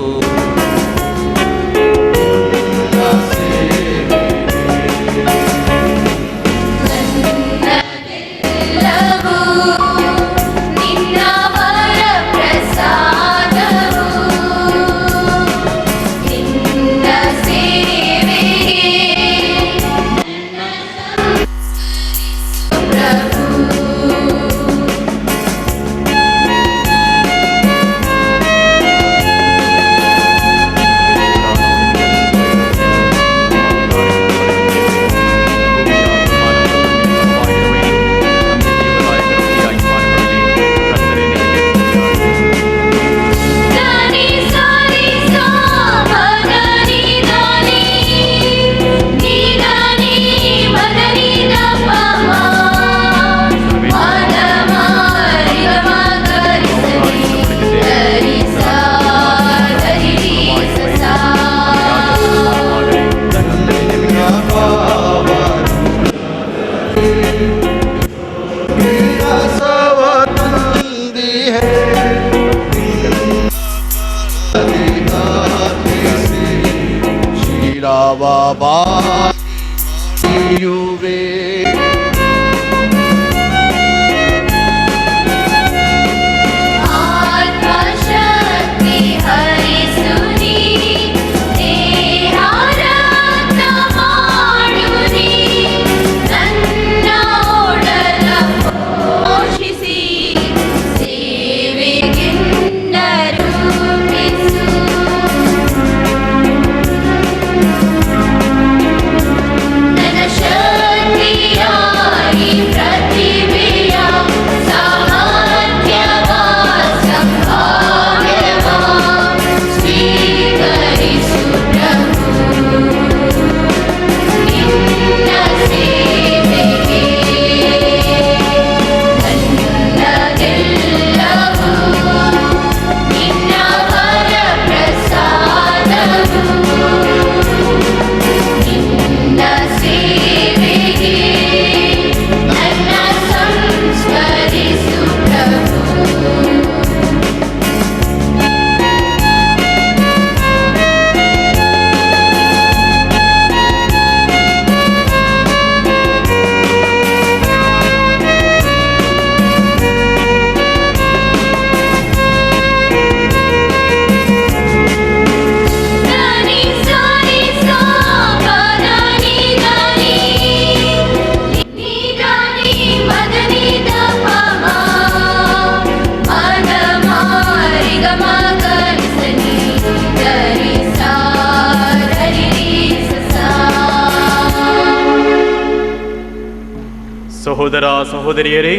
ಸಹೋದರ ಸಹೋದರಿಯರೇ,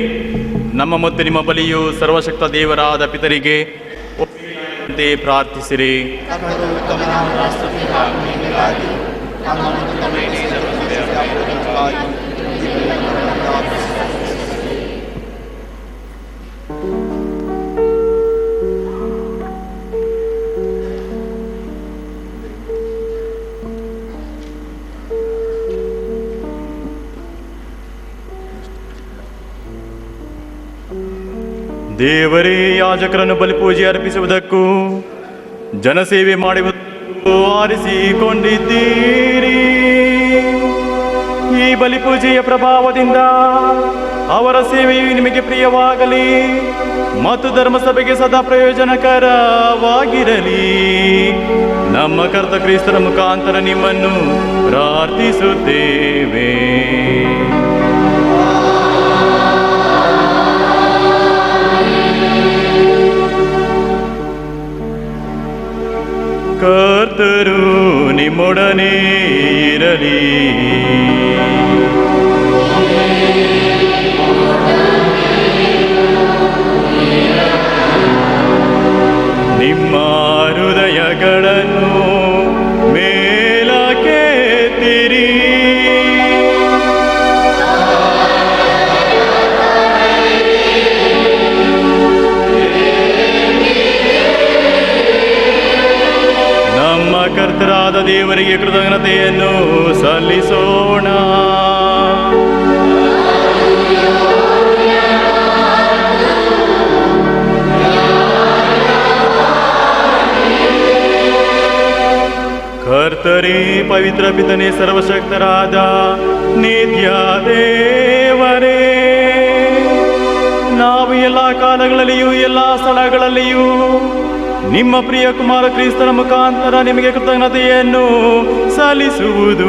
ನಮ್ಮ ಮತ್ತು ನಿಮ್ಮ ಬಲಿಯು ಸರ್ವಶಕ್ತ ದೇವರಾದ ಪಿತರಿಗೆ ಒಪ್ಪಿಗೆಯಾಗುವಂತೆ ಪ್ರಾರ್ಥಿಸಿರಿ. ದೇವರೇ, ಯಾಜಕರನ್ನು ಬಲಿಪೂಜೆ ಅರ್ಪಿಸುವುದಕ್ಕೂ ಜನಸೇವೆ ಮಾಡುವುದಕ್ಕೂ ಆರಿಸಿಕೊಂಡಿದ್ದೀರಿ. ಈ ಬಲಿಪೂಜೆಯ ಪ್ರಭಾವದಿಂದ ಅವರ ಸೇವೆಯು ನಿಮಗೆ ಪ್ರಿಯವಾಗಲಿ ಮತ್ತು ಧರ್ಮಸಭೆಗೆ ಸದಾ ಪ್ರಯೋಜನಕರವಾಗಿರಲಿ. ನಮ್ಮ ಕರ್ತ ಕ್ರಿಸ್ತರ ಮುಖಾಂತರ ನಿಮ್ಮನ್ನು ಪ್ರಾರ್ಥಿಸುತ್ತೇವೆ. ಕರ್ತರು ನಿಮ್ಮೊಡನೆ ಇರಲಿ. ನಿಮ್ಮ ಹೃದಯಗಳನ್ನು ಮೇಲಕ್ಕೆತ್ತಿರಿ. ದೇವರಿಗೆ ಕೃತಜ್ಞತೆಯನ್ನು ಸಲ್ಲಿಸೋಣ. ಕರ್ತರೇ, ಪವಿತ್ರ ಪಿತನೇ, ಸರ್ವಶಕ್ತರಾದ ನಿತ್ಯ ದೇವರೇ, ನಾವು ಎಲ್ಲ ಕಾಲಗಳಲ್ಲಿಯೂ ಎಲ್ಲ ಸ್ಥಳಗಳಲ್ಲಿಯೂ ನಿಮ್ಮ ಪ್ರಿಯ ಕುಮಾರ ಕ್ರಿಸ್ತನ ಮುಖಾಂತರ ನಿಮಗೆ ಕೃತಜ್ಞತೆಯನ್ನು ಸಲ್ಲಿಸುವುದು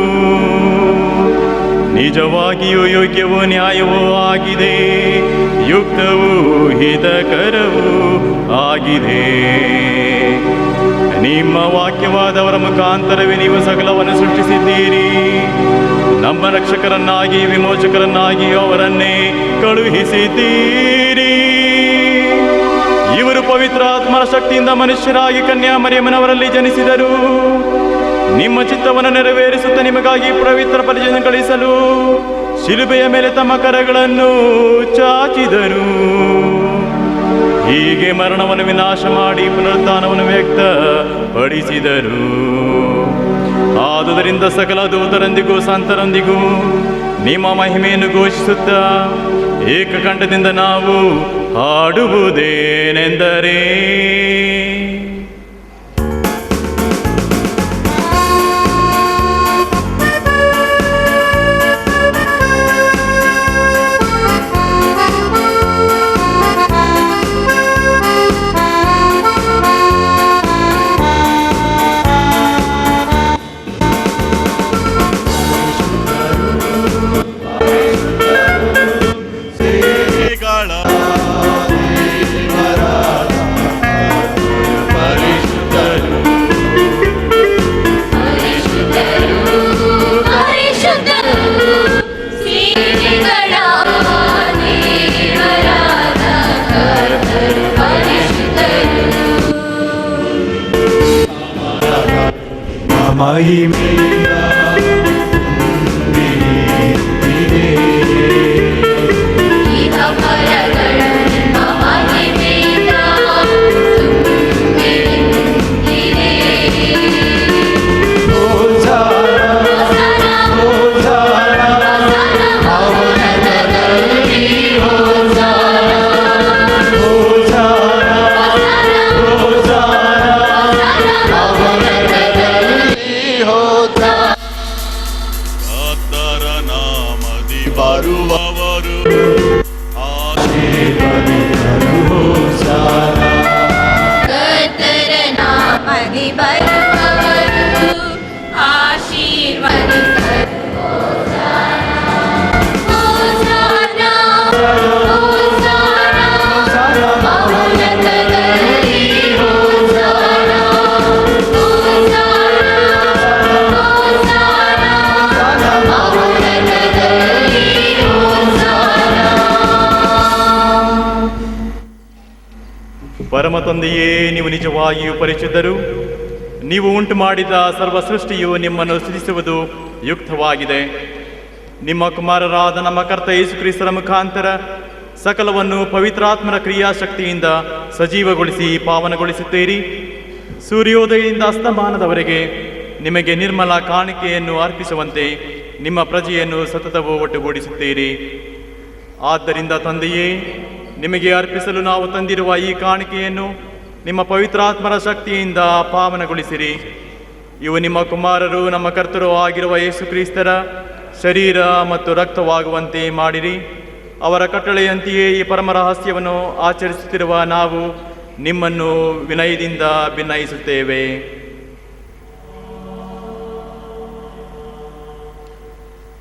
ನಿಜವಾಗಿಯೂ ಯೋಗ್ಯವೂ ನ್ಯಾಯವೂ ಆಗಿದೆ, ಯುಕ್ತವೂ ಹಿತಕರವೂ ಆಗಿದೆ. ನಿಮ್ಮ ವಾಕ್ಯವಾದವರ ಮುಖಾಂತರವೇ ನೀವು ಸಕಲವನ್ನು ಸೃಷ್ಟಿಸಿದ್ದೀರಿ. ನಮ್ಮ ರಕ್ಷಕರನ್ನಾಗಿ ವಿಮೋಚಕರನ್ನಾಗಿ ಅವರನ್ನೇ ಕಳುಹಿಸಿದ್ದೀರಿ. ಇವರು ಪವಿತ್ರಾತ್ಮರ ಶಕ್ತಿಯಿಂದ ಮನುಷ್ಯರಾಗಿ ಕನ್ಯಾ ಮರಿಯಮ್ಮನವರಲ್ಲಿ ಜನಿಸಿದರು. ನಿಮ್ಮ ಚಿತ್ತವನ್ನು ನೆರವೇರಿಸುತ್ತಾ ನಿಮಗಾಗಿ ಪವಿತ್ರ ಪರಿಚಯ ಗಳಿಸಲು ಶಿಲುಬೆಯ ಮೇಲೆ ತಮ್ಮ ಕರಗಳನ್ನು ಚಾಚಿದರು. ಹೀಗೆ ಮರಣವನ್ನು ವಿನಾಶ ಮಾಡಿ ಪುನರುತ್ಥಾನವನ್ನು ವ್ಯಕ್ತಪಡಿಸಿದರು. ಆದುದರಿಂದ ಸಕಲ ದೂತರೊಂದಿಗೂ ಸಂತರೊಂದಿಗೂ ನಿಮ್ಮ ಮಹಿಮೆಯನ್ನು ಘೋಷಿಸುತ್ತಾ ಏಕಕಂಠದಿಂದ ನಾವು ಹಾಡುವುದೇನೆಂದರೆ, ಪರಮ ತಂದೆಯೇ, ನೀವು ನಿಜವಾಗಿಯೂ ಪರಿಶುದ್ಧರು. ನೀವು ಉಂಟು ಮಾಡಿದ ಸರ್ವ ಸೃಷ್ಟಿಯು ನಿಮ್ಮನ್ನು ಸ್ತುತಿಸುವುದು ಯುಕ್ತವಾಗಿದೆ. ನಿಮ್ಮ ಕುಮಾರರಾದ ನಮ್ಮ ಕರ್ತ ಯೇಸು ಕ್ರಿಸ್ತರ ಮುಖಾಂತರ ಸಕಲವನ್ನು ಪವಿತ್ರಾತ್ಮರ ಕ್ರಿಯಾಶಕ್ತಿಯಿಂದ ಸಜೀವಗೊಳಿಸಿ ಪಾವನಗೊಳಿಸುತ್ತೀರಿ. ಸೂರ್ಯೋದಯದಿಂದ ಅಸ್ತಮಾನದವರೆಗೆ ನಿಮಗೆ ನಿರ್ಮಲ ಕಾಣಿಕೆಯನ್ನು ಅರ್ಪಿಸುವಂತೆ ನಿಮ್ಮ ಪ್ರಜೆಯನ್ನು ಸತತವೂ ಒಟ್ಟುಗೂಡಿಸುತ್ತೀರಿ. ಆದ್ದರಿಂದ ತಂದೆಯೇ, ನಿಮಗೆ ಅರ್ಪಿಸಲು ನಾವು ತಂದಿರುವ ಈ ಕಾಣಿಕೆಯನ್ನು ನಿಮ್ಮ ಪವಿತ್ರಾತ್ಮರ ಶಕ್ತಿಯಿಂದ ಪಾವನಗೊಳಿಸಿರಿ. ಇವು ನಿಮ್ಮ ಕುಮಾರರು, ನಮ್ಮ ಕರ್ತರು ಆಗಿರುವ ಯೇಸು ಕ್ರಿಸ್ತರ ಶರೀರ ಮತ್ತು ರಕ್ತವಾಗುವಂತೆ ಮಾಡಿರಿ. ಅವರ ಕಟ್ಟಳೆಯಂತೆಯೇ ಈ ಪರಮ ರಹಸ್ಯವನ್ನು ಆಚರಿಸುತ್ತಿರುವ ನಾವು ನಿಮ್ಮನ್ನು ವಿನಯದಿಂದ ಭಿನ್ನಯಿಸುತ್ತೇವೆ.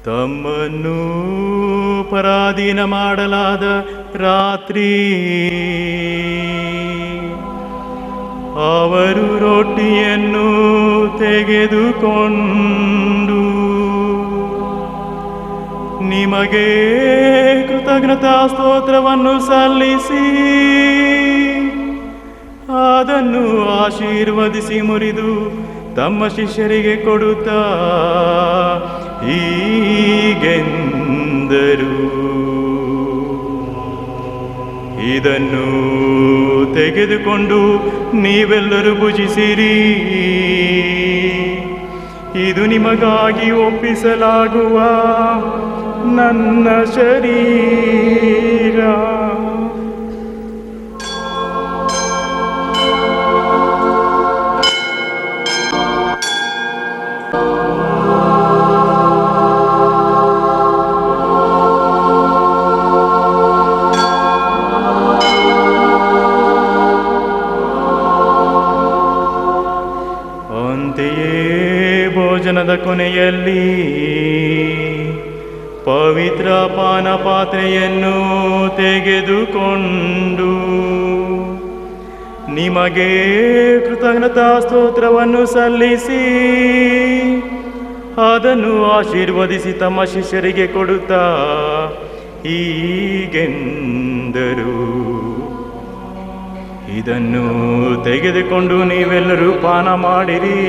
ತಮ್ಮನ್ನು ಪರಾಧೀನ ಮಾಡಲಾದ ರಾತ್ರಿ ಅವರು ರೊಟ್ಟಿಯನ್ನು ತೆಗೆದುಕೊಂಡು ನಿಮಗೆ ಕೃತಜ್ಞತಾ ಸ್ತೋತ್ರವನ್ನು ಸಲ್ಲಿಸಿ ಅದನ್ನು ಆಶೀರ್ವದಿಸಿ ಮುರಿದು ತಮ್ಮ ಶಿಷ್ಯರಿಗೆ ಕೊಡುತ್ತಾ ಹೀಗೆಂದರು, ಇದನ್ನು ತೆಗೆದುಕೊಂಡು ನೀವೆಲ್ಲರೂ ಭುಜಿಸಿರಿ. ಇದು ನಿಮಗಾಗಿ ಒಪ್ಪಿಸಲಾಗುವ ನನ್ನ ಶರೀರ. ಭೋಜನದ ಕೊನೆಯಲ್ಲಿ ಪವಿತ್ರ ಪಾನ ಪಾತ್ರೆಯನ್ನು ತೆಗೆದುಕೊಂಡು ನಿಮಗೆ ಕೃತಜ್ಞತಾ ಸ್ತೋತ್ರವನ್ನು ಸಲ್ಲಿಸಿ ಅದನ್ನು ಆಶೀರ್ವದಿಸಿ ತಮ್ಮ ಶಿಷ್ಯರಿಗೆ ಕೊಡುತ್ತಾ ಹೀಗೆಂದರು, ಇದನ್ನು ತೆಗೆದುಕೊಂಡು ನೀವೆಲ್ಲರೂ ಪಾನ ಮಾಡಿರಿ.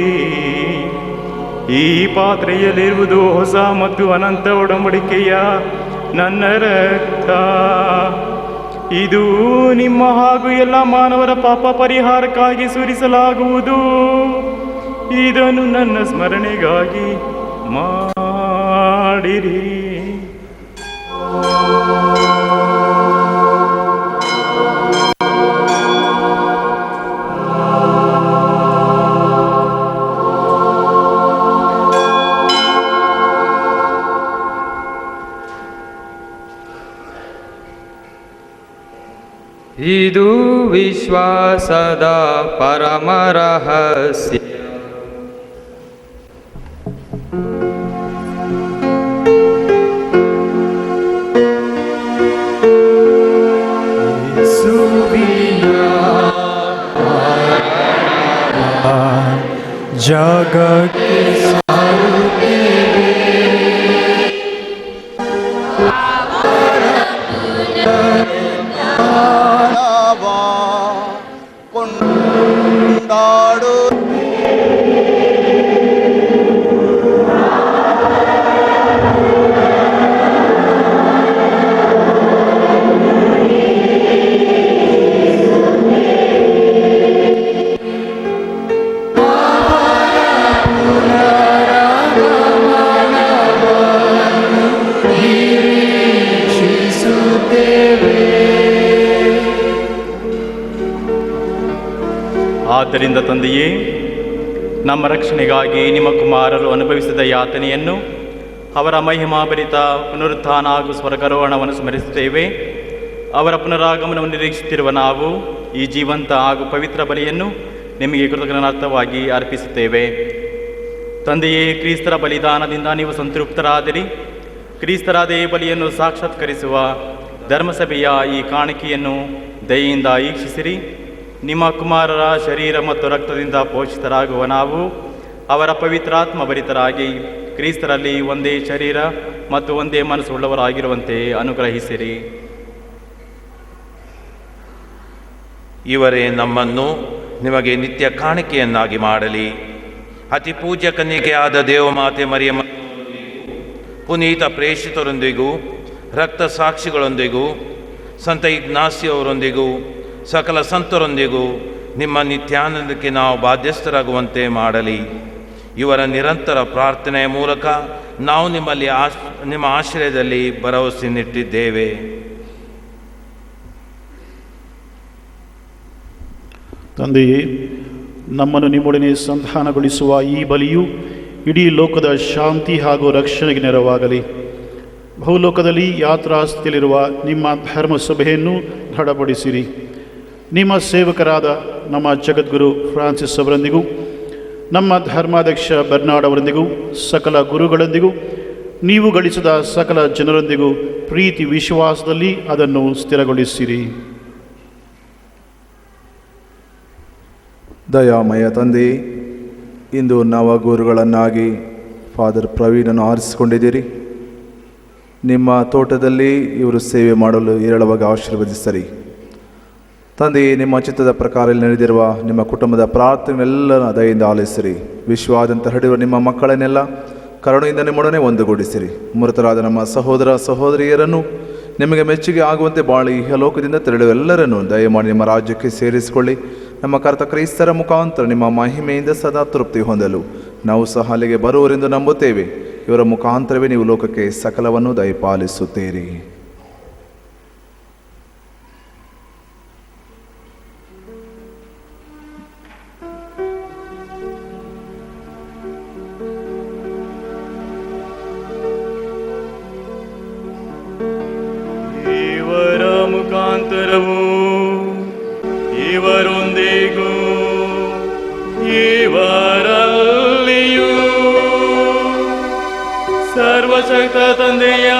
ಈ ಪಾತ್ರೆಯಲ್ಲಿರುವುದು ಹೊಸ ಮತ್ತು ಅನಂತ ಒಡಂಬಡಿಕೆಯ ನನ್ನ ರಕ್ತ. ಇದು ನಿಮ್ಮ ಹಾಗೂ ಎಲ್ಲ ಮಾನವರ ಪಾಪ ಪರಿಹಾರಕ್ಕಾಗಿ ಸುರಿಸಲಾಗುವುದು. ಇದನ್ನು ನನ್ನ ಸ್ಮರಣೆಗಾಗಿ ಮಾಡಿರಿ. ಇದು ವಿಶ್ವಾಸದ ಪರಮ ರಹಸ್ಯ. ಜಗಕ್ಕೆ ಕೊಂಡಾಡು ಆದ್ದರಿಂದ ತಂದೆಯೇ, ನಮ್ಮ ರಕ್ಷಣೆಗಾಗಿ ನಿಮ್ಮ ಕುಮಾರರು ಅನುಭವಿಸಿದ ಯಾತನೆಯನ್ನು, ಅವರ ಮಹಿಮಾಭರಿತ ಪುನರುತ್ಥಾನ ಹಾಗೂ ಸ್ವರ್ಗಾರೋಹಣವನ್ನು ಸ್ಮರಿಸುತ್ತೇವೆ. ಅವರ ಪುನರಾಗಮನವನ್ನು ನಿರೀಕ್ಷಿಸುತ್ತಿರುವ ನಾವು ಈ ಜೀವಂತ ಹಾಗೂ ಪವಿತ್ರ ಬಲಿಯನ್ನು ನಿಮಗೆ ಕೃತಜ್ಞತಾರ್ಥವಾಗಿ ಅರ್ಪಿಸುತ್ತೇವೆ. ತಂದೆಯೇ, ಕ್ರಿಸ್ತರ ಬಲಿದಾನದಿಂದ ನೀವು ಸಂತೃಪ್ತರಾದಿರಿ. ಕ್ರಿಸ್ತರಾದ ಈ ಬಲಿಯನ್ನು ಸಾಕ್ಷಾತ್ಕರಿಸುವ ಧರ್ಮಸಭೆಯ ಈ ಕಾಣಿಕೆಯನ್ನು ದಯೆಯಿಂದ ಈಕ್ಷಿಸಿರಿ. ನಿಮ್ಮ ಕುಮಾರರ ಶರೀರ ಮತ್ತು ರಕ್ತದಿಂದ ಪೋಷಿತರಾಗುವ ನಾವು ಅವರ ಪವಿತ್ರಾತ್ಮ ಭರಿತರಾಗಿ ಕ್ರಿಸ್ತರಲ್ಲಿ ಒಂದೇ ಶರೀರ ಮತ್ತು ಒಂದೇ ಮನಸ್ಸುಳ್ಳವರಾಗಿರುವಂತೆ ಅನುಗ್ರಹಿಸಿರಿ. ಇವರೇ ನಮ್ಮನ್ನು ನಿಮಗೆ ನಿತ್ಯ ಕಾಣಿಕೆಯನ್ನಾಗಿ ಮಾಡಲಿ. ಅತಿ ಪೂಜ್ಯ ಕನ್ಯಕೆಯಾದ ದೇವಮಾತೆ ಮರಿಯಮ್ಮ, ಪುನೀತ ಪ್ರೇಷಿತರೊಂದಿಗೂ ರಕ್ತ ಸಾಕ್ಷಿಗಳೊಂದಿಗೂ ಸಂತ ಇಗ್ನಾಸಿಯವರೊಂದಿಗೂ ಸಕಲ ಸಂತರೊಂದಿಗೂ ನಿಮ್ಮ ನಿತ್ಯಾನಂದಕ್ಕೆ ನಾವು ಬಾಧ್ಯಸ್ಥರಾಗುವಂತೆ ಮಾಡಲಿ. ಇವರ ನಿರಂತರ ಪ್ರಾರ್ಥನೆಯ ಮೂಲಕ ನಾವು ನಿಮ್ಮ ಆಶ್ರಯದಲ್ಲಿ ಭರವಸೆನಿಟ್ಟಿದ್ದೇವೆ. ತಂದೆಯೇ, ನಮ್ಮನ್ನು ನಿಮ್ಮೊಡನೆ ಸಂಧಾನಗೊಳಿಸುವ ಈ ಬಲಿಯು ಇಡೀ ಲೋಕದ ಶಾಂತಿ ಹಾಗೂ ರಕ್ಷಣೆಗೆ ನೆರವಾಗಲಿ. ಬಹುಲೋಕದಲ್ಲಿ ಯಾತ್ರಾಸ್ಥಿತಿಯಲ್ಲಿರುವ ನಿಮ್ಮ ಧರ್ಮಸಭೆಯನ್ನು ದೃಢಪಡಿಸಿರಿ. ನಿಮ್ಮ ಸೇವಕರಾದ ನಮ್ಮ ಜಗದ್ಗುರು ಫ್ರಾನ್ಸಿಸ್ ಅವರೊಂದಿಗೂ, ನಮ್ಮ ಧರ್ಮಾಧ್ಯಕ್ಷ ಬರ್ನಾರ್ಡ್ ಅವರೊಂದಿಗೂ, ಸಕಲ ಗುರುಗಳೊಂದಿಗೂ, ನೀವು ಗಳಿಸಿದ ಸಕಲ ಜನರೊಂದಿಗೂ ಪ್ರೀತಿ ವಿಶ್ವಾಸದಲ್ಲಿ ಅದನ್ನು ಸ್ಥಿರಗೊಳಿಸಿರಿ. ದಯಾಮಯ ತಂದೆ, ಇಂದು ನವ ಗುರುಗಳನ್ನಾಗಿ ಫಾದರ್ ಪ್ರವೀಣನ್ನು ಆರಿಸಿಕೊಂಡಿದ್ದೀರಿ. ನಿಮ್ಮ ತೋಟದಲ್ಲಿ ಇವರು ಸೇವೆ ಮಾಡಲು ಏರಳವಾಗಿ ಆಶೀರ್ವದಿಸರಿ. ತಂದೆ, ನಿಮ್ಮ ಚಿತ್ತದ ಪ್ರಕಾರ ನಡೆದಿರುವ ನಿಮ್ಮ ಕುಟುಂಬದ ಪ್ರಾರ್ಥನೆಲ್ಲ ದಯೆಯಿಂದ ಆಲಿಸಿರಿ. ವಿಶ್ವಾದಂತ ಹರಡಿರುವ ನಿಮ್ಮ ಮಕ್ಕಳನ್ನೆಲ್ಲ ಕರುಣೆಯಿಂದ ನಿಮ್ಮೊಡನೆ ಒಂದುಗೂಡಿಸಿರಿ. ಮೃತರಾದ ನಮ್ಮ ಸಹೋದರ ಸಹೋದರಿಯರನ್ನು ನಿಮಗೆ ಮೆಚ್ಚುಗೆ ಆಗುವಂತೆ ಬಾಳಿ ಇಹಲೋಕದಿಂದ ತೆರಳುವ ಎಲ್ಲರನ್ನೂ ದಯಮಾಡಿ ನಿಮ್ಮ ರಾಜ್ಯಕ್ಕೆ ಸೇರಿಸಿಕೊಳ್ಳಿ. ನಮ್ಮ ಕರ್ತ ಕ್ರೈಸ್ತರ ಮುಖಾಂತರ ನಿಮ್ಮ ಮಹಿಮೆಯಿಂದ ಸದಾ ತೃಪ್ತಿ ಹೊಂದಲು ನಾವು ಸಹ ಅಲ್ಲಿಗೆ ಬರುವರೆಂದು ನಂಬುತ್ತೇವೆ. ಇವರ ಮುಖಾಂತರವೇ ನೀವು ಲೋಕಕ್ಕೆ ಸಕಲವನ್ನು ದಯಪಾಲಿಸುತ್ತೀರಿ. ಇವರ ಮುಖಾಂತರವು ಇವರೊಂದಿಗೂ ಇವರಲ್ಲಿಯೂ ಸರ್ವಶಕ್ತ ತಂದೆಯ